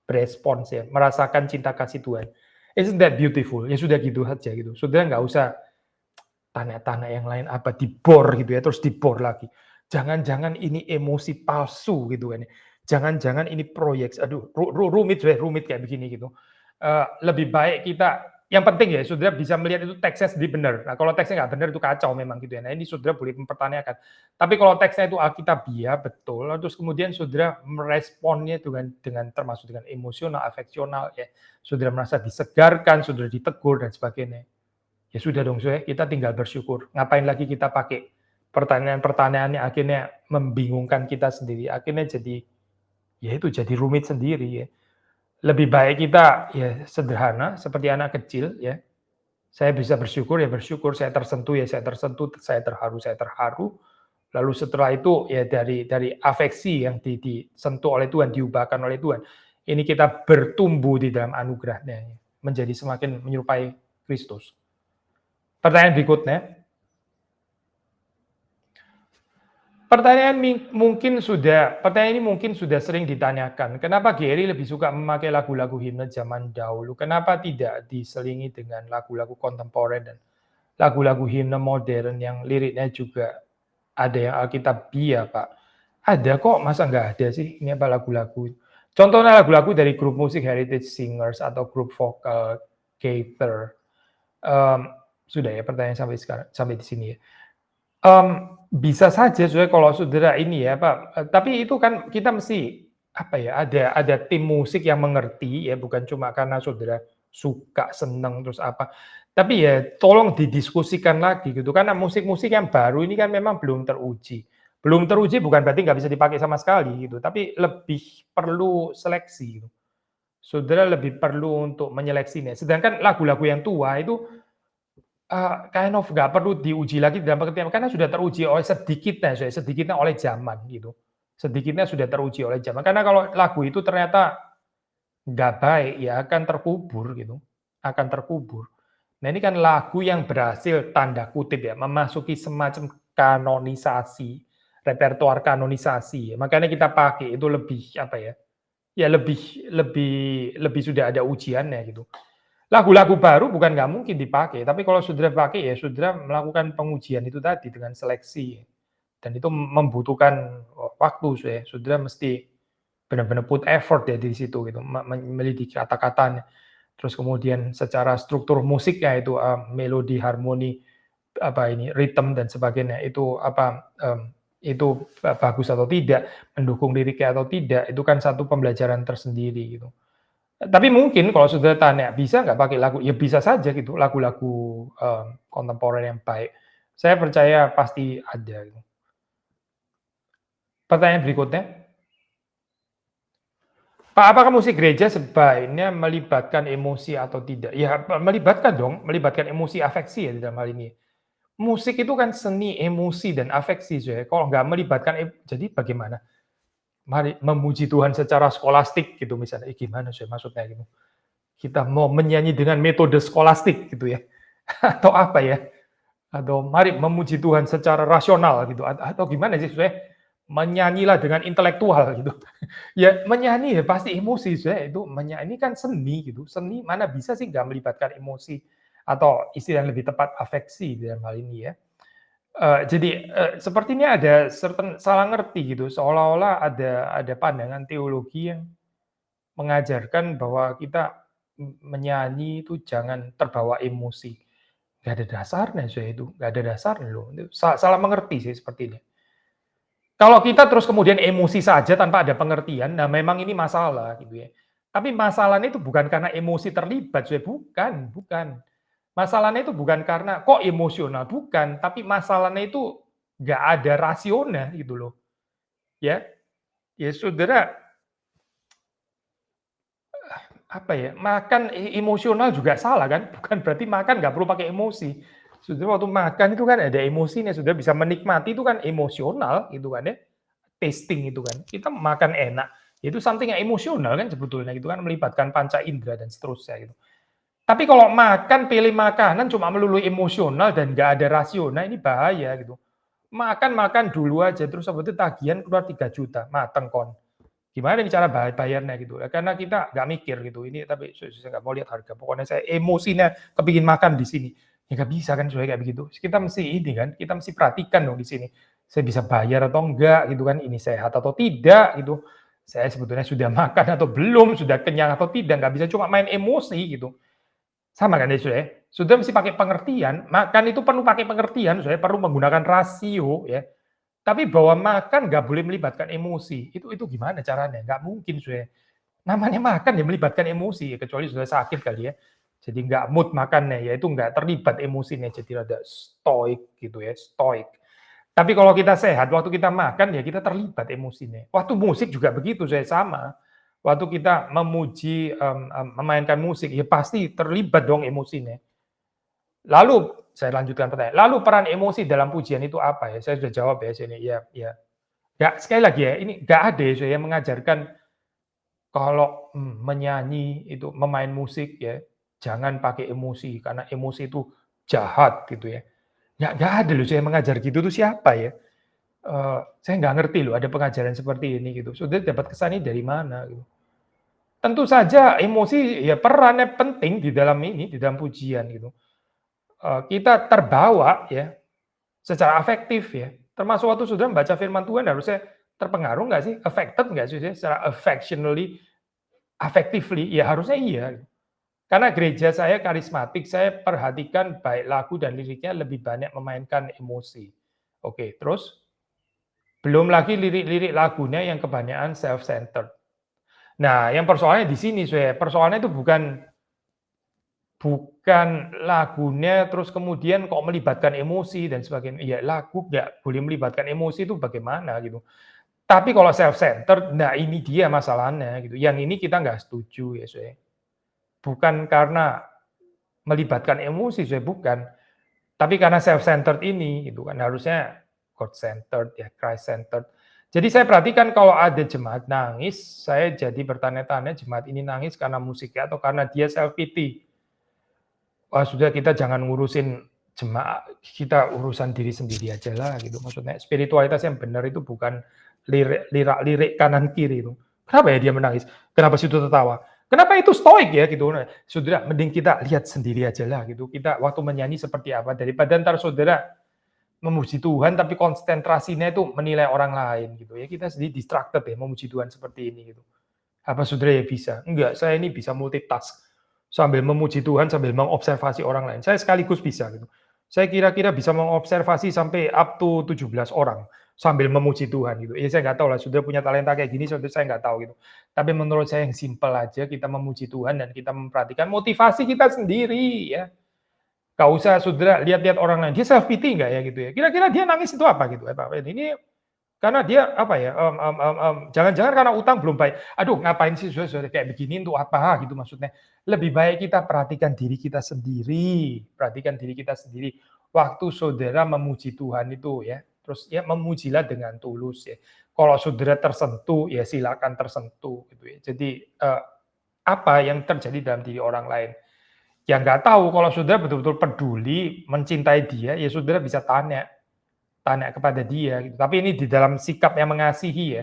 berespons ya, merasakan cinta kasih Tuhan. Isn't that beautiful? Ya sudah gitu aja gitu. Saudara nggak usah tanya-tanya yang lain apa dibor gitu ya, terus dibor lagi. Jangan-jangan ini emosi palsu gitu kan. Jangan-jangan ini proyek. Aduh, rumit kayak begini gitu. Lebih baik kita yang penting ya saudara bisa melihat itu teksnya sendiri benar. Nah, kalau teksnya nggak benar itu kacau memang gitu ya. Nah, ini saudara boleh mempertanyakan. Tapi kalau teksnya itu alkitabiah betul, terus kemudian saudara meresponnya dengan termasuk dengan emosional, afeksional ya. Saudara merasa disegarkan, saudara ditegur dan sebagainya. Ya sudah dong saudara, kita tinggal bersyukur. Ngapain lagi kita pakai pertanyaan-pertanyaan yang akhirnya membingungkan kita sendiri, akhirnya jadi rumit sendiri ya. Lebih baik kita ya sederhana seperti anak kecil ya. Saya bisa bersyukur ya bersyukur, saya tersentuh ya saya tersentuh, saya terharu. Lalu setelah itu ya dari afeksi yang disentuh oleh Tuhan, diubahkan oleh Tuhan. Ini kita bertumbuh di dalam anugerah-Nya, menjadi semakin menyerupai Kristus. Pertanyaan berikutnya. Pertanyaan ini mungkin sudah sering ditanyakan. Kenapa Gary lebih suka memakai lagu-lagu himne zaman dahulu? Kenapa tidak diselingi dengan lagu-lagu kontemporer dan lagu-lagu himne modern yang liriknya juga ada yang alkitabiah, Pak? Ada kok, masa nggak ada sih? Ini apa lagu-lagu? Contohnya lagu-lagu dari grup musik Heritage Singers atau grup vokal Gaither. Sudah ya pertanyaan sampai di sini ya. Bisa saja sebenarnya kalau saudara ini ya Pak, tapi itu kan kita mesti apa ya, ada tim musik yang mengerti ya, bukan cuma karena saudara suka, senang, terus apa. Tapi ya tolong didiskusikan lagi gitu, karena musik-musik yang baru ini kan memang belum teruji. Belum teruji bukan berarti nggak bisa dipakai sama sekali gitu, tapi lebih perlu seleksi gitu. Saudara lebih perlu untuk menyeleksinya. Sedangkan lagu-lagu yang tua itu kind of nggak perlu diuji lagi dalam pengertian karena sudah teruji oleh sedikitnya oleh zaman gitu. Sedikitnya sudah teruji oleh zaman. Karena kalau lagu itu ternyata nggak baik ya akan terkubur gitu, akan terkubur. Nah ini kan lagu yang berhasil tanda kutip ya memasuki semacam kanonisasi, repertoar kanonisasi. Makanya kita pakai itu lebih apa ya? Ya lebih sudah ada ujiannya gitu. Lagu-lagu baru bukan nggak mungkin dipakai, tapi kalau saudara pakai ya saudara melakukan pengujian itu tadi dengan seleksi. Dan itu membutuhkan waktu, saudara mesti benar-benar put effort ya di situ gitu, melidiki kata-katanya. Terus kemudian secara struktur musiknya itu melodi, harmoni, ritme dan sebagainya itu itu bagus atau tidak, mendukung liriknya atau tidak, itu kan satu pembelajaran tersendiri gitu. Tapi mungkin kalau saudara tanya, bisa nggak pakai lagu? Ya bisa saja gitu, lagu-lagu kontemporer yang baik. Saya percaya pasti ada gitu. Pertanyaan berikutnya. Pak, apakah musik gereja sebaiknya melibatkan emosi atau tidak? Ya melibatkan dong, melibatkan emosi afeksi ya di dalam hal ini. Musik itu kan seni emosi dan afeksi, kalau nggak melibatkan jadi bagaimana? Mari memuji Tuhan secara skolastik gitu misalnya, gimana maksudnya gitu? Kita mau menyanyi dengan metode skolastik gitu ya, atau apa ya? Atau mari memuji Tuhan secara rasional gitu, atau gimana sih menyanyilah dengan intelektual gitu. Ya menyanyi ya pasti emosi itu menyanyi kan seni gitu, seni mana bisa sih nggak melibatkan emosi atau istilah yang lebih tepat afeksi dalam hal ini ya. Jadi, sepertinya ada salah ngerti gitu, seolah-olah ada pandangan teologi yang mengajarkan bahwa kita menyanyi itu jangan terbawa emosi. Nggak ada dasarnya itu, nggak ada dasarnya loh, itu salah mengerti sih sepertinya. Kalau kita terus kemudian emosi saja tanpa ada pengertian, nah memang ini masalah gitu ya. Tapi masalahnya itu bukan karena emosi terlibat, bukan. Masalahnya itu bukan karena kok emosional, bukan, tapi masalahnya itu nggak ada rasionya gitu loh. Ya, ya saudara, apa ya, makan emosional juga salah kan? Bukan berarti makan nggak perlu pakai emosi. Saudara waktu makan itu kan ada emosinya, saudara bisa menikmati itu kan emosional gitu kan ya. Tasting itu kan. Kita makan enak, itu something yang emosional kan sebetulnya gitu kan, melibatkan panca indera dan seterusnya gitu. Tapi kalau makan, pilih makanan cuma melulu emosional dan nggak ada rasional, ini bahaya gitu. Makan dulu aja, terus habis itu tagihan keluar 3 juta, mateng kon. Gimana nih cara bayarnya gitu? Karena kita nggak mikir gitu, ini tapi saya nggak mau lihat harga, pokoknya saya emosinya kepingin makan di sini. Ya nggak bisa kan kayak begitu. Kita mesti ini kan, kita mesti perhatikan dong di sini. Saya bisa bayar atau enggak gitu kan, ini sehat atau tidak gitu. Saya sebetulnya sudah makan atau belum, sudah kenyang atau tidak, nggak bisa cuma main emosi gitu. Sama kan ya, Saudara? Saudara mesti pakai pengertian, makan itu perlu pakai pengertian, Saudara, perlu menggunakan rasio ya. Tapi bahwa makan nggak boleh melibatkan emosi, itu gimana caranya? Nggak mungkin, Saudara. Namanya makan ya melibatkan emosi, kecuali sudah sakit kali ya. Jadi nggak mood makannya, ya itu nggak terlibat emosinya, jadi rada stoik gitu ya, stoik. Tapi kalau kita sehat, waktu kita makan ya kita terlibat emosinya. Waktu musik juga begitu, saya sama. Waktu kita memuji, memainkan musik, ya pasti terlibat dong emosinya. Lalu saya lanjutkan pertanyaan, lalu peran emosi dalam pujian itu apa ya? Saya sudah jawab ya sini, ya, ya. Nggak, sekali lagi ya, ini nggak ada ya saya mengajarkan kalau menyanyi itu, memain musik ya, jangan pakai emosi karena emosi itu jahat gitu ya. Nggak ada loh saya mengajar gitu tuh siapa ya? Saya nggak ngerti loh ada pengajaran seperti ini gitu. Saudara dapat kesannya dari mana gitu? Tentu saja emosi ya perannya penting di dalam ini, di dalam pujian gitu. Kita terbawa ya secara afektif ya. Termasuk waktu saudara membaca firman Tuhan harusnya terpengaruh nggak sih? Affected nggak sih secara affectionally, affectively? Ya harusnya iya. Karena gereja saya karismatik, saya perhatikan baik lagu dan liriknya lebih banyak memainkan emosi. Oke, terus? Belum lagi lirik-lirik lagunya yang kebanyakan self-centered. Nah, yang persoalannya di sini, persoalannya itu bukan lagunya, terus kemudian kok melibatkan emosi dan sebagainya. Ya, lagu nggak boleh melibatkan emosi itu bagaimana gitu. Tapi kalau self-centered, nah ini dia masalahnya gitu. Yang ini kita nggak setuju ya, bukan karena melibatkan emosi, bukan. Tapi karena self-centered ini, gitu kan, harusnya God-centered, ya, Christ-centered. Jadi saya perhatikan kalau ada jemaat nangis, saya jadi bertanya-tanya jemaat ini nangis karena musiknya atau karena dia self-pity. Wah sudah kita jangan ngurusin jemaat, kita urusan diri sendiri aja lah gitu. Maksudnya spiritualitas yang benar itu bukan lirik kanan kiri itu. Kenapa ya dia menangis? Kenapa situ tertawa? Kenapa itu stoik ya gitu. Nah, saudara, mending kita lihat sendiri aja lah gitu. Kita waktu menyanyi seperti apa daripada ntar saudara memuji Tuhan tapi konsentrasinya itu menilai orang lain gitu ya. Kita sendiri distracted ya memuji Tuhan seperti ini gitu. Apa saudara ya bisa? Enggak, saya ini bisa multitask. Sambil memuji Tuhan, sambil mengobservasi orang lain. Saya sekaligus bisa gitu. Saya kira-kira bisa mengobservasi sampai up to 17 orang sambil memuji Tuhan gitu. Ya saya nggak tahu lah, sudah punya talenta kayak gini, saudara saya nggak tahu gitu. Tapi menurut saya yang simpel aja, kita memuji Tuhan dan kita memperhatikan motivasi kita sendiri ya. Nggak usah saudara lihat-lihat orang lain, dia self pity nggak ya gitu ya. Kira-kira dia nangis itu apa gitu. Ini karena dia apa ya, jangan-jangan karena utang belum bayar. Aduh ngapain sih saudara kayak begini untuk apa gitu maksudnya. Lebih baik kita perhatikan diri kita sendiri, perhatikan diri kita sendiri. Waktu saudara memuji Tuhan itu ya, terus ya memujilah dengan tulus ya. Kalau saudara tersentuh ya silakan tersentuh gitu ya. Jadi apa yang terjadi dalam diri orang lain. Ya nggak tahu kalau saudara betul-betul peduli, mencintai dia, ya saudara bisa tanya kepada dia gitu. Tapi ini di dalam sikap yang mengasihi ya,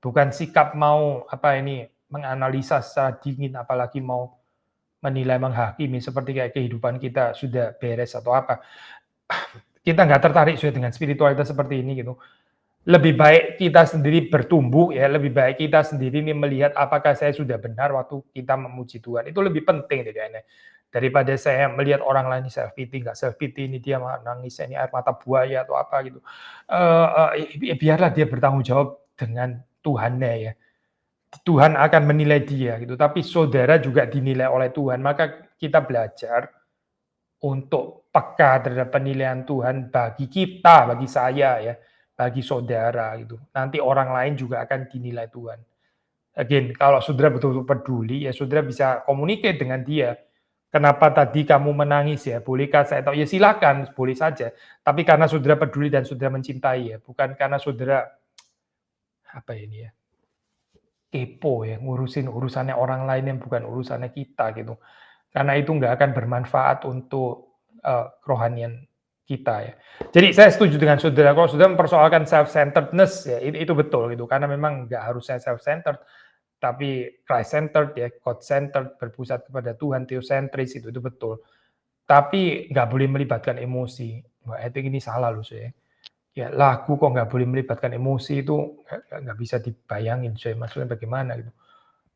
bukan sikap mau apa ini menganalisa secara dingin apalagi mau menilai menghakimi seperti kayak kehidupan kita sudah beres atau apa. Kita nggak tertarik dengan spiritualitas seperti ini gitu. Lebih baik kita sendiri bertumbuh ya, lebih baik kita sendiri ini melihat apakah saya sudah benar waktu kita memuji Tuhan. Itu lebih penting deh kayaknya. Daripada saya melihat orang lain self pity, nggak self pity ini dia nangis ini air mata buaya atau apa gitu. Biarlah dia bertanggung jawab dengan Tuhannya ya. Tuhan akan menilai dia gitu. Tapi saudara juga dinilai oleh Tuhan. Maka kita belajar untuk peka terhadap penilaian Tuhan bagi kita, bagi saya ya, bagi saudara gitu. Nanti orang lain juga akan dinilai Tuhan. Again, kalau saudara betul-betul peduli ya saudara bisa communicate dengan dia. Kenapa tadi kamu menangis ya? Bolehkah saya tahu? Ya silakan, boleh saja. Tapi karena saudara peduli dan saudara mencintai ya, bukan karena saudara apa ini ya? Kepo ya, ngurusin urusannya orang lain yang bukan urusannya kita gitu. Karena itu nggak akan bermanfaat untuk kerohanian kita ya. Jadi saya setuju dengan saudara, kalau saudara mempersoalkan self-centeredness ya, itu betul gitu. Karena memang nggak harus saya self-centered, tapi Christ-centered ya, God-centered, berpusat kepada Tuhan, theosentris itu betul. Tapi nggak boleh melibatkan emosi. Wah, I think ini salah loh saya. Ya lagu kok nggak boleh melibatkan emosi itu nggak bisa dibayangin saya maksudnya bagaimana gitu.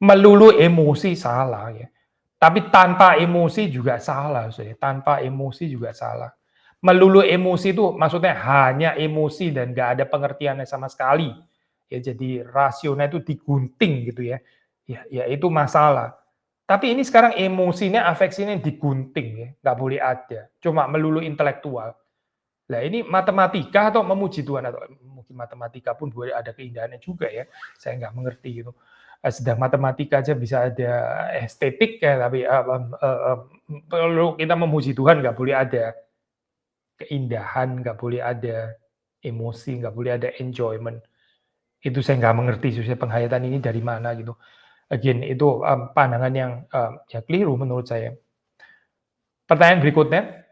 Melulu emosi salah ya. Tapi tanpa emosi juga salah, tanpa emosi juga salah. Melulu emosi itu maksudnya hanya emosi dan nggak ada pengertiannya sama sekali. Ya jadi rasionya itu digunting gitu ya. Ya itu masalah. Tapi ini sekarang emosinya, afeksinya digunting ya, nggak boleh ada. Cuma melulu intelektual. Lah ini matematika atau memuji Tuhan atau mungkin matematika pun boleh ada keindahannya juga ya. Saya nggak mengerti gitu. Sudah matematika aja bisa ada estetik ya, tapi perlu kita memuji Tuhan nggak boleh ada keindahan, nggak boleh ada emosi, nggak boleh ada enjoyment. Itu saya nggak mengerti sebenarnya penghayatan ini dari mana gitu. Again itu pandangan yang ya keliru menurut saya. Pertanyaan berikutnya,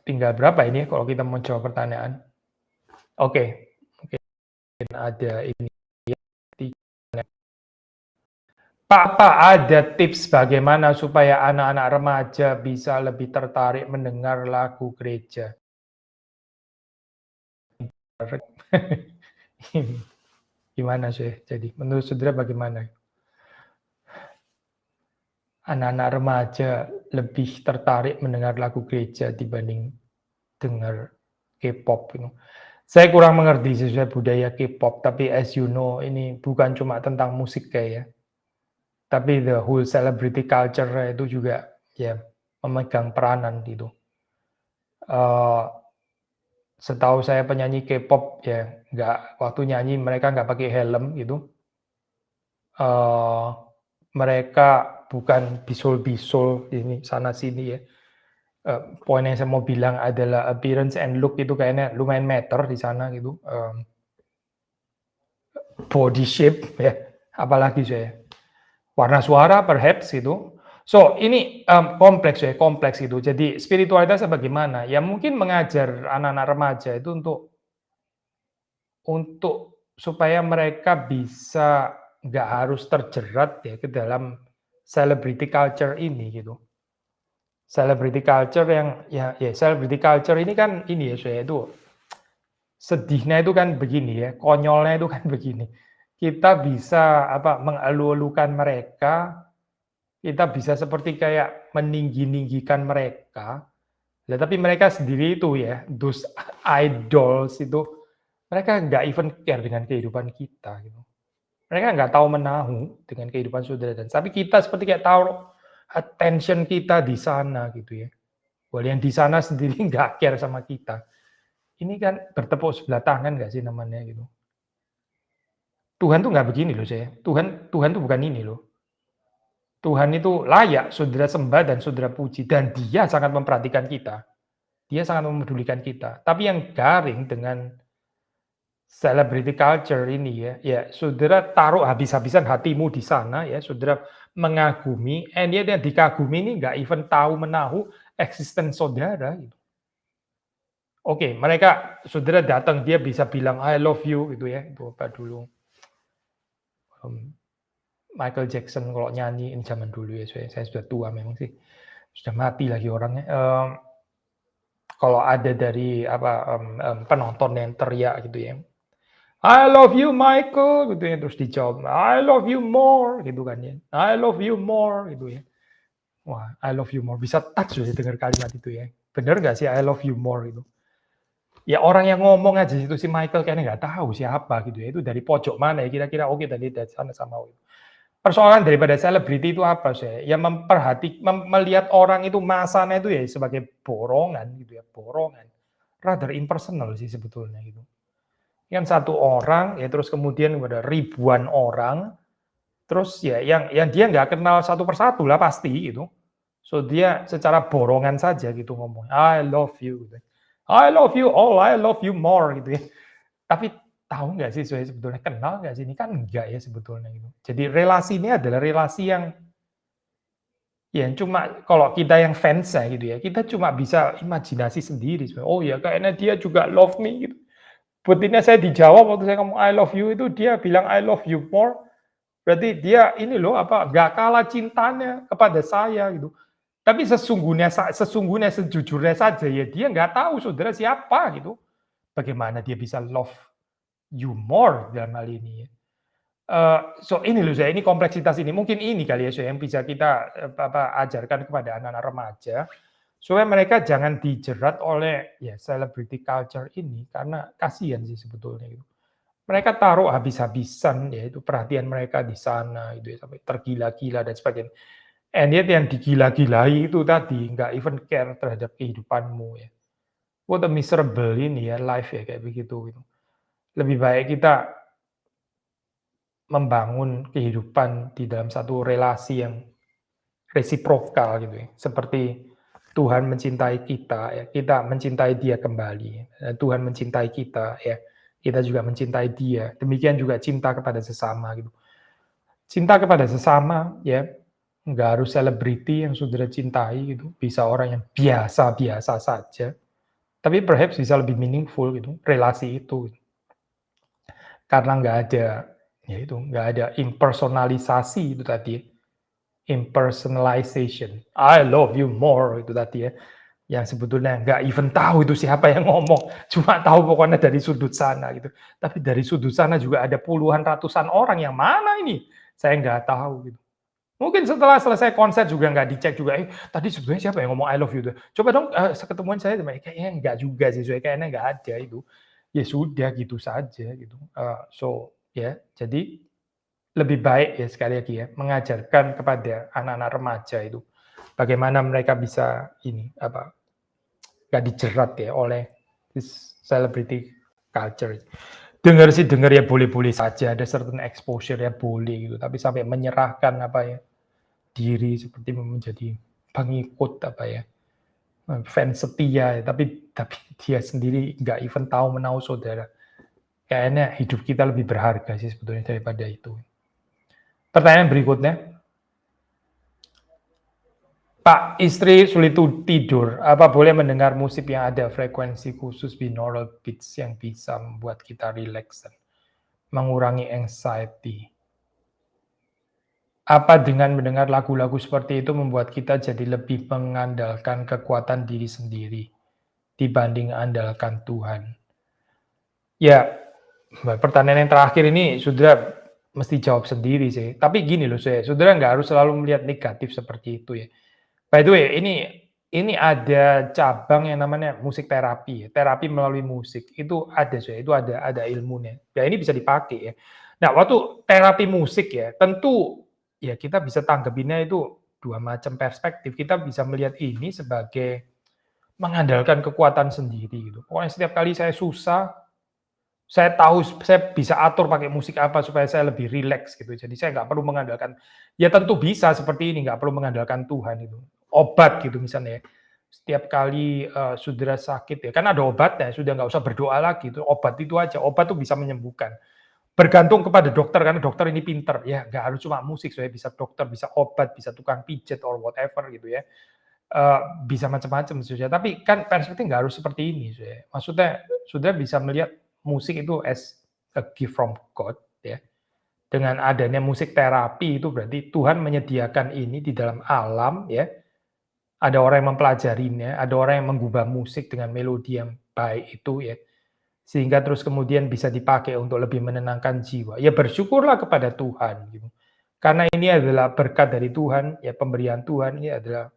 tinggal berapa ini kalau kita mau jawab pertanyaan? Oke, mungkin ada ini. Pak, ada tips bagaimana supaya anak-anak remaja bisa lebih tertarik mendengar lagu gereja? Gimana sih? Jadi menurut saudara bagaimana? Anak-anak remaja lebih tertarik mendengar lagu gereja dibanding dengar K-pop gitu. Saya kurang mengerti sesuai budaya K-pop, tapi as you know ini bukan cuma tentang musik ya. Tapi the whole celebrity culture itu juga ya memegang peranan gitu. Setahu saya penyanyi K-pop ya waktu nyanyi mereka nggak pakai helm gitu. Mereka bukan bisul-bisul ini sana sini ya. Poin yang saya mau bilang adalah appearance and look itu kayaknya lumayan meter di sana gitu. Body shape ya, apalagi saya. Warna suara perhaps gitu. So ini kompleks gitu. Jadi spiritualitasnya bagaimana? Ya mungkin mengajar anak-anak remaja itu untuk supaya mereka bisa nggak harus terjerat ya ke dalam celebrity culture ini gitu. Celebrity culture yang celebrity culture ini kan ini ya saya itu sedihnya itu kan begini ya, konyolnya itu kan begini. Kita bisa mengalu-alukan mereka, kita bisa seperti kayak meninggi-ninggikan mereka. Lah tapi mereka sendiri itu ya, those idols itu mereka nggak even care dengan kehidupan kita gitu. Mereka nggak tahu menahu dengan kehidupan saudara dan tapi kita seperti kayak taruh attention kita di sana gitu ya. Walau yang di sana sendiri nggak care sama kita. Ini kan bertepuk sebelah tangan nggak sih namanya gitu. Tuhan tuh nggak begini loh saya. Tuhan tuh bukan ini loh. Tuhan itu layak saudara sembah dan saudara puji dan Dia sangat memperhatikan kita. Dia sangat memedulikan kita. Tapi yang garing dengan celebrity culture ini ya saudara taruh habis-habisan hatimu di sana ya, saudara mengagumi, and yet yang dikagumi ini nggak even tahu menahu existence saudara gitu. Oke, mereka saudara datang dia bisa bilang I love you gitu ya, itu apa dulu. Michael Jackson kalau nyanyi ini zaman dulu ya, saya sudah tua memang sih, sudah mati lagi orangnya. Kalau ada dari penonton yang teriak gitu ya, I love you Michael gitu ya, terus dijawab I love you more gitu kan ya, I love you more gitu ya. Wah, I love you more bisa touch loh ya dengar kalimat itu ya. Bener nggak sih I love you more itu? Ya orang yang ngomong aja itu si Michael kayaknya nggak tahu siapa gitu ya. Itu dari pojok mana ya kira-kira? Oke tadi dari sana sama itu. Persoalan daripada selebriti itu apa sih? Ya melihat orang itu masanya itu ya sebagai borongan gitu ya, borongan. Rather impersonal sih sebetulnya gitu. Yang satu orang ya terus kemudian ada ribuan orang, terus ya yang dia nggak kenal satu persatu lah pasti gitu. So dia secara borongan saja gitu ngomong, I love you gitu. I love you all, I love you more gitu ya. Tapi tahu nggak sih saya sebetulnya kenal nggak sih? Ini kan enggak ya sebetulnya gitu. Jadi relasi ini adalah relasi yang ya cuma kalau kita yang fans ya gitu ya, kita cuma bisa imajinasi sendiri. Oh ya kayaknya dia juga love me gitu. Buktinya saya dijawab waktu saya ngomong I love you itu dia bilang I love you more. Berarti dia ini loh nggak kalah cintanya kepada saya gitu. Tapi sesungguhnya sejujurnya saja ya dia nggak tahu saudara siapa gitu. Bagaimana dia bisa love you more dalam hal ini ya. So ini loh saya, ini kompleksitas ini, mungkin ini kali ya saya yang bisa kita, ajarkan kepada anak-anak remaja, supaya mereka jangan dijerat oleh ya celebrity culture ini, karena kasihan sih sebetulnya gitu. Mereka taruh habis-habisan ya itu perhatian mereka di sana gitu ya, sampai tergila-gila dan sebagainya. And yet yang digila-gilai itu tadi, nggak even care terhadap kehidupanmu ya. What a miserable ini ya life ya kayak begitu gitu. Lebih baik kita membangun kehidupan di dalam satu relasi yang resiprokal gitu ya. Seperti Tuhan mencintai kita ya, kita mencintai Dia kembali. Dan Tuhan mencintai kita ya, kita juga mencintai Dia. Demikian juga cinta kepada sesama gitu. Cinta kepada sesama ya, nggak harus selebriti yang saudara cintai gitu, bisa orang yang biasa-biasa saja, tapi perhaps bisa lebih meaningful gitu, relasi itu. Karena nggak ada, ya itu, nggak ada impersonalisasi itu tadi, impersonalization. I love you more itu tadi ya, yang sebetulnya nggak even tahu itu siapa yang ngomong, cuma tahu pokoknya dari sudut sana gitu. Tapi dari sudut sana juga ada puluhan ratusan orang yang mana ini? Saya nggak tahu gitu. Mungkin setelah selesai konser juga nggak dicek juga, tadi sebenarnya siapa yang ngomong I love you tuh? Coba dong, seketemuan saya kayaknya nggak juga sih, kayaknya nggak ada itu. Ya sudah gitu saja gitu. So ya, jadi lebih baik ya sekali lagi ya, mengajarkan kepada anak-anak remaja itu, bagaimana mereka bisa ini, nggak dijerat ya oleh this celebrity culture. Dengar sih dengar ya boleh-boleh saja, ada certain exposure ya boleh gitu, tapi sampai menyerahkan diri seperti menjadi pengikut fans setia, tapi dia sendiri nggak even tahu menahu saudara. Kayaknya hidup kita lebih berharga sih sebetulnya daripada itu. Pertanyaan berikutnya, Pak, istri sulit tidur. Apa boleh mendengar musik yang ada frekuensi khusus binaural beats yang bisa membuat kita rileks dan mengurangi anxiety? Apa dengan mendengar lagu-lagu seperti itu membuat kita jadi lebih mengandalkan kekuatan diri sendiri dibanding andalkan Tuhan? Ya, pertanyaan yang terakhir ini saudara mesti jawab sendiri sih. Tapi gini loh saudara nggak harus selalu melihat negatif seperti itu ya. By the way, ini ada cabang yang namanya musik terapi ya, terapi melalui musik. Itu ada itu ada ilmunya. Ya ini bisa dipakai ya. Nah, waktu terapi musik ya, tentu ya kita bisa tanggapinnya itu dua macam perspektif. Kita bisa melihat ini sebagai mengandalkan kekuatan sendiri gitu. Pokoknya setiap kali saya susah, saya tahu saya bisa atur pakai musik apa supaya saya lebih rileks gitu. Jadi saya nggak perlu mengandalkan, ya tentu bisa seperti ini, nggak perlu mengandalkan Tuhan itu. Obat gitu misalnya ya. Setiap kali, saudara sakit ya, kan ada obatnya, sudah nggak usah berdoa lagi, itu obat itu aja, obat tuh bisa menyembuhkan. Bergantung kepada dokter, karena dokter ini pinter, ya nggak harus cuma musik, bisa dokter, bisa obat, bisa tukang pijet or whatever gitu ya. Bisa macam-macam tapi kan perspektif nggak harus seperti ini Maksudnya saudara bisa melihat musik itu as a gift from God ya. Dengan adanya musik terapi itu berarti Tuhan menyediakan ini di dalam alam ya. Ada orang yang mempelajarinya, ada orang yang menggubah musik dengan melodi yang baik itu ya. Sehingga terus kemudian bisa dipakai untuk lebih menenangkan jiwa. Ya bersyukurlah kepada Tuhan gitu. Karena ini adalah berkat dari Tuhan, ya pemberian Tuhan, ini adalah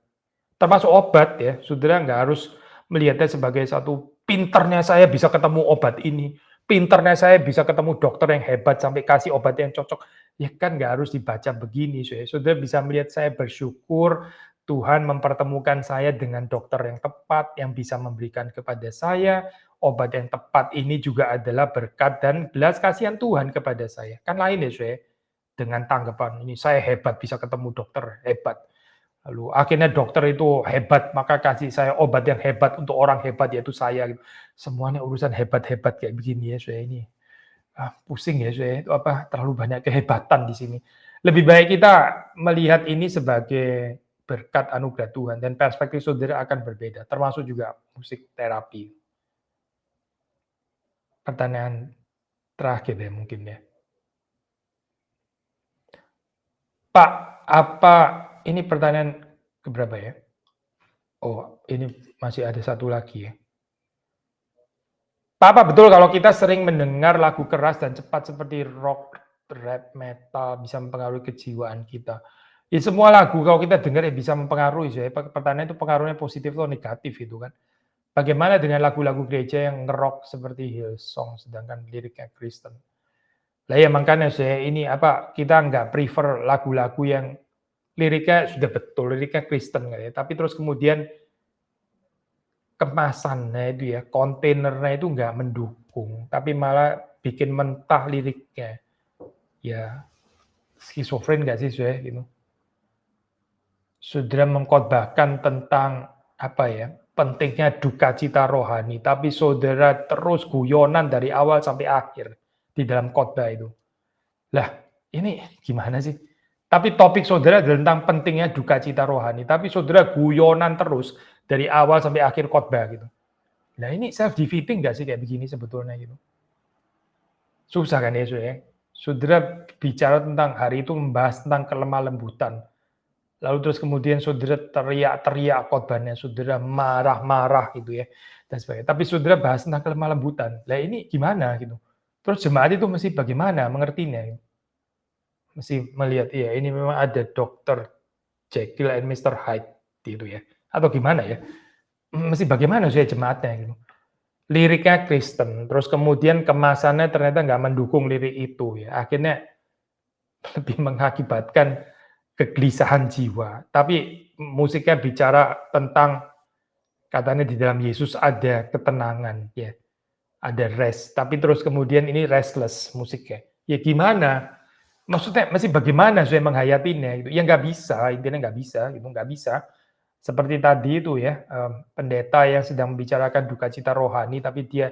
termasuk obat ya, saudara nggak harus melihatnya sebagai satu pinternya saya bisa ketemu obat ini, pinternya saya bisa ketemu dokter yang hebat sampai kasih obat yang cocok. Ya kan nggak harus dibaca begini, saudara bisa melihat saya bersyukur Tuhan mempertemukan saya dengan dokter yang tepat, yang bisa memberikan kepada saya obat yang tepat. Ini juga adalah berkat dan belas kasihan Tuhan kepada saya. Kan lain ya, dengan tanggapan ini saya hebat bisa ketemu dokter hebat. Lalu akhirnya dokter itu hebat, maka kasih saya obat yang hebat untuk orang hebat, yaitu saya gitu. Semuanya urusan hebat-hebat kayak begini ya, ini. Pusing ya, itu terlalu banyak kehebatan di sini. Lebih baik kita melihat ini sebagai berkat anugerah Tuhan dan perspektif saudara akan berbeda, termasuk juga musik terapi. Pertanyaan terakhir ya mungkin ya. Pak, ini pertanyaan keberapa ya? Oh, ini masih ada satu lagi ya. Pak, apa betul kalau kita sering mendengar lagu keras dan cepat seperti rock rap, metal, bisa mempengaruhi kejiwaan kita. Ya semua lagu kalau kita dengar ya bisa mempengaruhi sih. Pertanyaan itu pengaruhnya positif atau negatif itu kan. Bagaimana dengan lagu-lagu gereja yang nge-rock seperti Hillsong sedangkan liriknya Kristen? Lah ya makanya saya ini kita nggak prefer lagu-lagu yang liriknya sudah betul, liriknya Kristen ya, tapi terus kemudian kemasannya itu ya, kontainernya itu nggak mendukung, tapi malah bikin mentah liriknya. Ya, skizofren nggak sih saya gitu. Saudara mengkhotbahkan tentang pentingnya duka cita rohani, tapi saudara terus guyonan dari awal sampai akhir di dalam khotbah itu. Lah, ini gimana sih? Tapi topik saudara tentang pentingnya duka cita rohani, tapi saudara guyonan terus dari awal sampai akhir khotbah gitu. Nah ini self-defeating nggak sih kayak begini sebetulnya gitu? Susah kan ya, saudara bicara tentang hari itu membahas tentang kelemah lembutan. Lalu terus kemudian saudara teriak-teriak khotbahnya, saudara marah-marah gitu ya, dan sebagainya. Tapi saudara bahas tentang kelemah lembutan. Lah ini gimana gitu? Terus jemaat itu mesti bagaimana mengertinya? Mesti melihat, iya ini memang ada Dr. Jekyll and Mr. Hyde gitu ya. Atau gimana ya? Mesti bagaimana saya jemaatnya gitu. Liriknya Kristen, terus kemudian kemasannya ternyata nggak mendukung lirik itu ya. Akhirnya lebih mengakibatkan kegelisahan jiwa. Tapi musiknya bicara tentang katanya di dalam Yesus ada ketenangan ya. Ada rest, tapi terus kemudian ini restless musiknya. Ya gimana? Maksudnya masih bagaimana saya menghayatinya gitu. Ya nggak bisa, intinya nggak bisa gitu, nggak bisa. Seperti tadi itu ya, pendeta yang sedang membicarakan duka cita rohani, tapi dia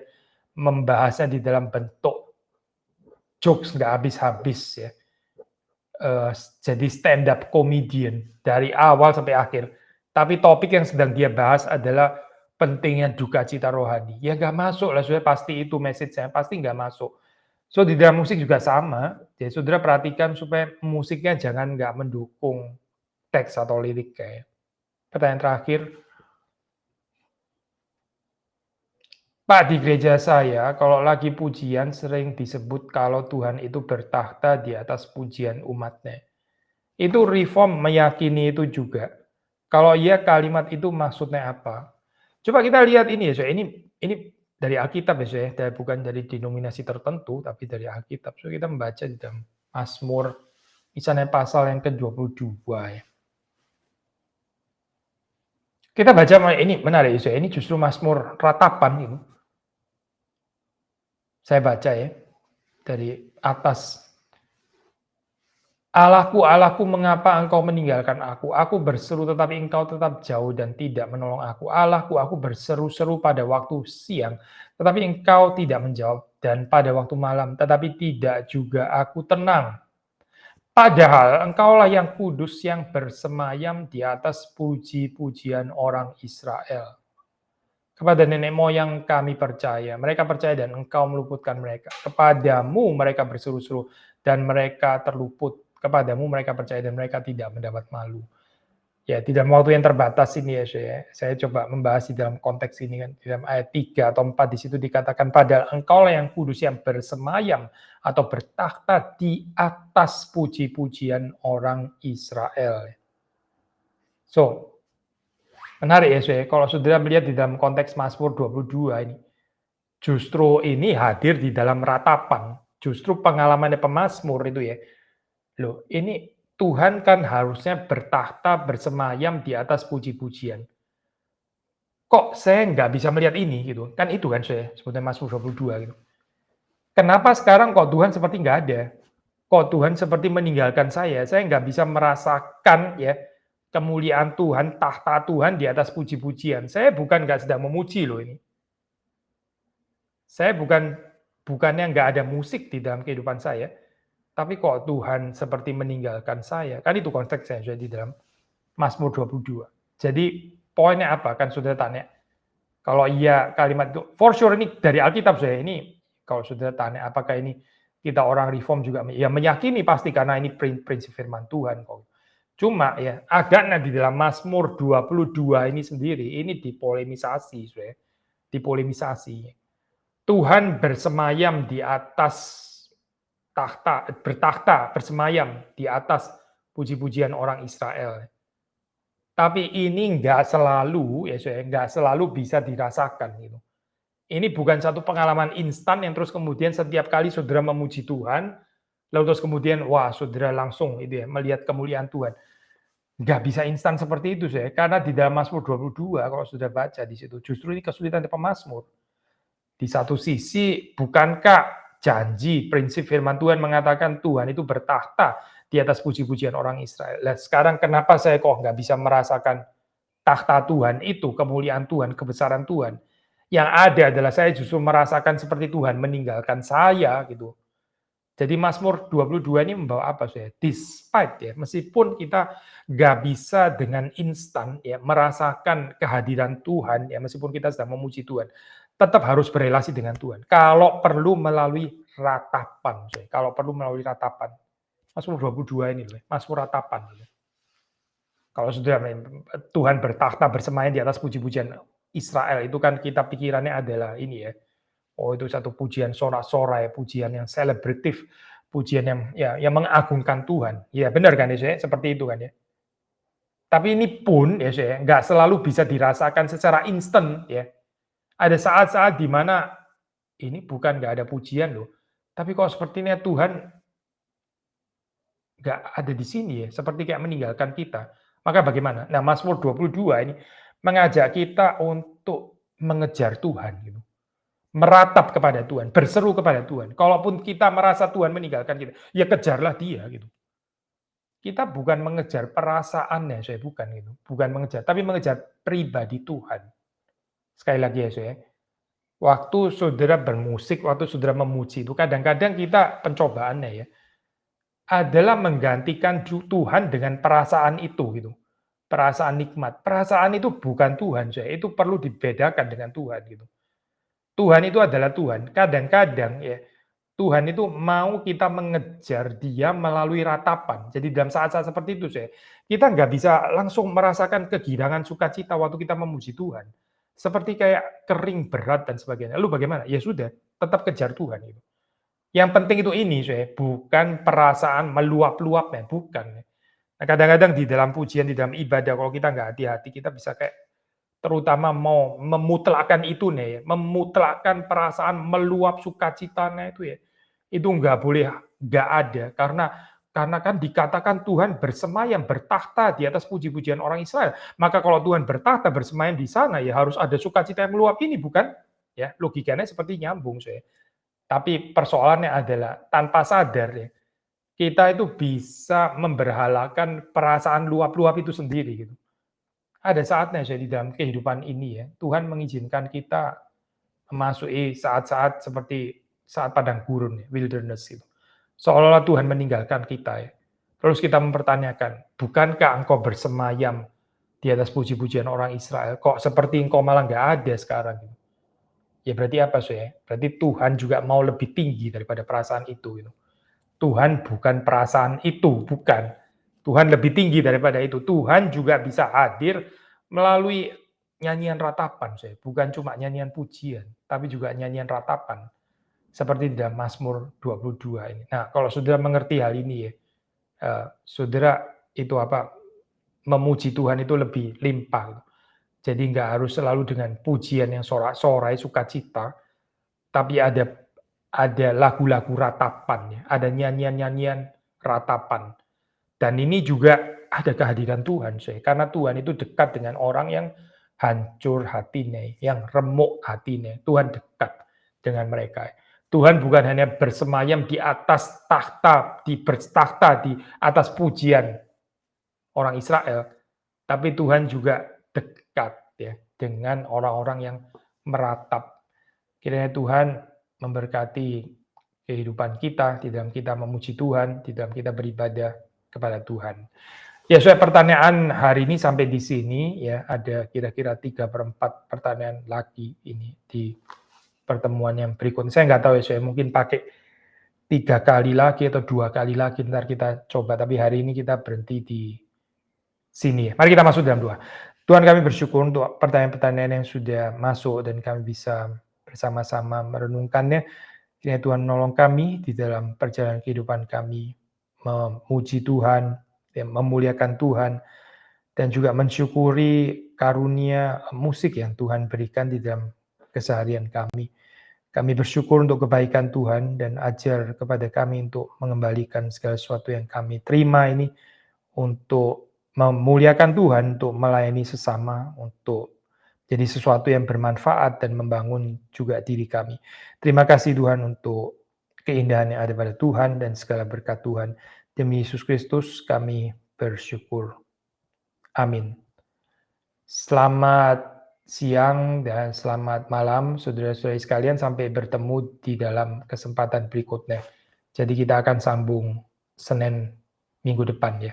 membahasnya di dalam bentuk jokes nggak habis-habis ya. Jadi stand up comedian dari awal sampai akhir. Tapi topik yang sedang dia bahas adalah pentingnya duka cita rohani. Ya nggak masuk lah, saudara pasti itu message-nya, pasti nggak masuk. So di dalam musik juga sama. Jadi saudara perhatikan supaya musiknya jangan nggak mendukung teks atau lirik kayak. Pertanyaan terakhir, Pak, di gereja saya, kalau lagi pujian sering disebut kalau Tuhan itu bertakhta di atas pujian umatnya. Itu Reform meyakini itu juga. Kalau iya kalimat itu maksudnya apa? Coba kita lihat ini ya, ini dari Alkitab ya, bukan dari denominasi tertentu, tapi dari Alkitab. So kita membaca di dalam Mazmur, misalnya pasal yang ke-22 ya. Kita baca ini menarik ya, ini justru Mazmur ratapan ini. Saya baca ya dari atas. Allahku, Allahku, mengapa engkau meninggalkan aku? Aku berseru tetapi engkau tetap jauh dan tidak menolong aku. Allahku, aku berseru-seru pada waktu siang, tetapi engkau tidak menjawab. Dan pada waktu malam, tetapi tidak juga aku tenang. Padahal engkaulah yang kudus yang bersemayam di atas puji-pujian orang Israel. Kepada nenek moyang kami percaya, mereka percaya dan engkau meluputkan mereka. Kepadamu mereka berseru-seru dan mereka terluput. Kepadamu mereka percaya dan mereka tidak mendapat malu. Ya, di dalam waktu yang terbatas ini ya, saya coba membahas di dalam konteks ini kan, di dalam ayat 3 atau 4 di situ dikatakan padahal engkaulah yang kudus yang bersemayam atau bertakhta di atas puji-pujian orang Israel. So, menarik ya, kalau saudara melihat di dalam konteks Mazmur 22 ini, justru ini hadir di dalam ratapan, justru pengalamannya pemazmur itu ya. Loh, ini Tuhan kan harusnya bertakhta bersemayam di atas puji-pujian. Kok saya nggak bisa melihat ini gitu? Kan itu kan saya sebutnya Mazmur 22 gitu. Kenapa sekarang kok Tuhan seperti nggak ada? Kok Tuhan seperti meninggalkan saya? Saya nggak bisa merasakan ya kemuliaan Tuhan, tahta Tuhan di atas puji-pujian. Saya bukan nggak sedang memuji loh ini. Saya bukannya nggak ada musik di dalam kehidupan saya, tapi kok Tuhan seperti meninggalkan saya? Kan itu konteksnya sudah di dalam Mazmur 22. Jadi poinnya apa? Kan sudah tanya. Kalau iya kalimat itu, for sure ini dari Alkitab saya ini, kalau sudah tanya apakah ini kita orang reform juga ya meyakini pasti karena ini prinsip firman Tuhan kok. Cuma ya agaknya di dalam Mazmur 22 ini sendiri ini dipolemisasi, sudah dipolemisasi. Tuhan bersemayam di atas bertakhta, bersemayam di atas puji-pujian orang Israel. Tapi ini nggak selalu, ya saya, nggak selalu bisa dirasakan gitu. Ini bukan satu pengalaman instan yang terus kemudian setiap kali saudara memuji Tuhan, lalu terus kemudian wah saudara langsung itu ya melihat kemuliaan Tuhan. Nggak bisa instan seperti itu saya, karena di dalam Mazmur 22 kalau sudah baca di situ justru ini kesulitan di pemazmur. Di satu sisi bukankah janji prinsip firman Tuhan mengatakan Tuhan itu bertakhta di atas puji-pujian orang Israel. Nah, sekarang kenapa saya kok nggak bisa merasakan takhta Tuhan itu, kemuliaan Tuhan, kebesaran Tuhan. Yang ada adalah saya justru merasakan seperti Tuhan meninggalkan saya gitu. Jadi Mazmur 22 ini membawa apa saya? Despite ya, meskipun kita nggak bisa dengan instan ya merasakan kehadiran Tuhan ya, meskipun kita sedang memuji Tuhan, tetap harus berelasi dengan Tuhan. Kalau perlu melalui ratapan, saya. Kalau perlu melalui ratapan. Mazmur 22 ini loh, Mazmur ratapan. Kalau sudah Tuhan bertakhta bersemayam di atas puji-pujian Israel, itu kan kita pikirannya adalah ini ya. Oh, itu satu pujian sorak-sorai, pujian yang selebratif, pujian yang mengagungkan Tuhan. Ya benar kan ya, saya? Seperti itu kan ya. Tapi ini pun ya saya nggak selalu bisa dirasakan secara instan ya. Ada saat-saat di mana ini bukan nggak ada pujian loh, tapi kok sepertinya Tuhan nggak ada di sini ya, seperti kayak meninggalkan kita. Maka bagaimana? Nah, Mazmur 22 ini mengajak kita untuk mengejar Tuhan gitu. Meratap kepada Tuhan, berseru kepada Tuhan. Kalaupun kita merasa Tuhan meninggalkan kita, ya kejarlah dia gitu. Kita bukan mengejar perasaannya, saya bukan gitu. Bukan mengejar, tapi mengejar pribadi Tuhan. Sekali lagi ya, saya. Waktu saudara bermusik, waktu saudara memuji itu kadang-kadang kita pencobaannya ya adalah menggantikan Tuhan dengan perasaan itu gitu. Perasaan nikmat. Perasaan itu bukan Tuhan, saya. Itu perlu dibedakan dengan Tuhan gitu. Tuhan itu adalah Tuhan. Kadang-kadang ya Tuhan itu mau kita mengejar dia melalui ratapan. Jadi dalam saat-saat seperti itu kita nggak bisa langsung merasakan kegirangan sukacita waktu kita memuji Tuhan. Seperti kayak kering berat dan sebagainya. Lalu bagaimana? Ya sudah, tetap kejar Tuhan itu. Yang penting itu ini bukan perasaan meluap-luapnya, bukan. Nah, kadang-kadang di dalam pujian, di dalam ibadah kalau kita nggak hati-hati kita bisa kayak terutama mau memutlakkan itu nih ya, memutlakkan perasaan meluap sukacitanya itu ya, itu nggak boleh, nggak ada. Karena kan dikatakan Tuhan bersemayam, bertakhta di atas puji-pujian orang Israel. Maka kalau Tuhan bertakhta, bersemayam di sana, ya harus ada sukacita yang meluap ini, bukan? Ya, logikanya seperti nyambung, saya. Tapi persoalannya adalah tanpa sadar ya, kita itu bisa memberhalakan perasaan luap-luap itu sendiri gitu. Ada saatnya saya di dalam kehidupan ini ya, Tuhan mengizinkan kita memasuki saat-saat seperti saat padang gurun, wilderness itu. Seolah-olah Tuhan meninggalkan kita ya. Terus kita mempertanyakan, bukankah engkau bersemayam di atas puji-pujian orang Israel? Kok seperti engkau malah nggak ada sekarang? Ya berarti apa sih? Berarti Tuhan juga mau lebih tinggi daripada perasaan itu. Gitu. Tuhan bukan perasaan itu, bukan. Tuhan lebih tinggi daripada itu. Tuhan juga bisa hadir melalui nyanyian ratapan, bukan cuma nyanyian pujian, tapi juga nyanyian ratapan. Seperti di dalam Mazmur 22 ini. Nah, kalau saudara mengerti hal ini ya, saudara itu memuji Tuhan itu lebih limpah. Jadi nggak harus selalu dengan pujian yang sorak-sorai, sukacita, tapi ada lagu-lagu ratapan, ya. Ada nyanyian-nyanyian ratapan. Dan ini juga ada kehadiran Tuhan, karena Tuhan itu dekat dengan orang yang hancur hatinya, yang remuk hatinya. Tuhan dekat dengan mereka. Tuhan bukan hanya bersemayam di atas takhta, bertakhta di atas pujian orang Israel, tapi Tuhan juga dekat ya dengan orang-orang yang meratap. Kiranya Tuhan memberkati kehidupan kita di dalam kita memuji Tuhan, di dalam kita beribadah kepada Tuhan. Ya, saya pertanyaan hari ini sampai di sini ya, ada kira-kira 3/4 pertanyaan lagi ini di pertemuan yang berikutnya. Saya nggak tahu ya, saya mungkin pakai 3 kali lagi atau 2 kali lagi, ntar kita coba. Tapi hari ini kita berhenti di sini ya. Mari kita masuk dalam doa. Tuhan, kami bersyukur untuk pertanyaan-pertanyaan yang sudah masuk dan kami bisa bersama-sama merenungkannya. Kiranya Tuhan menolong kami di dalam perjalanan kehidupan kami, memuji Tuhan, memuliakan Tuhan, dan juga mensyukuri karunia musik yang Tuhan berikan di dalam keseharian kami. Kami bersyukur untuk kebaikan Tuhan dan ajar kepada kami untuk mengembalikan segala sesuatu yang kami terima ini untuk memuliakan Tuhan, untuk melayani sesama, untuk jadi sesuatu yang bermanfaat dan membangun juga diri kami. Terima kasih Tuhan untuk keindahan yang ada pada Tuhan dan segala berkat Tuhan. Demi Yesus Kristus kami bersyukur. Amin. Selamat siang dan selamat malam saudara-saudari sekalian, sampai bertemu di dalam kesempatan berikutnya. Jadi kita akan sambung Senin minggu depan ya.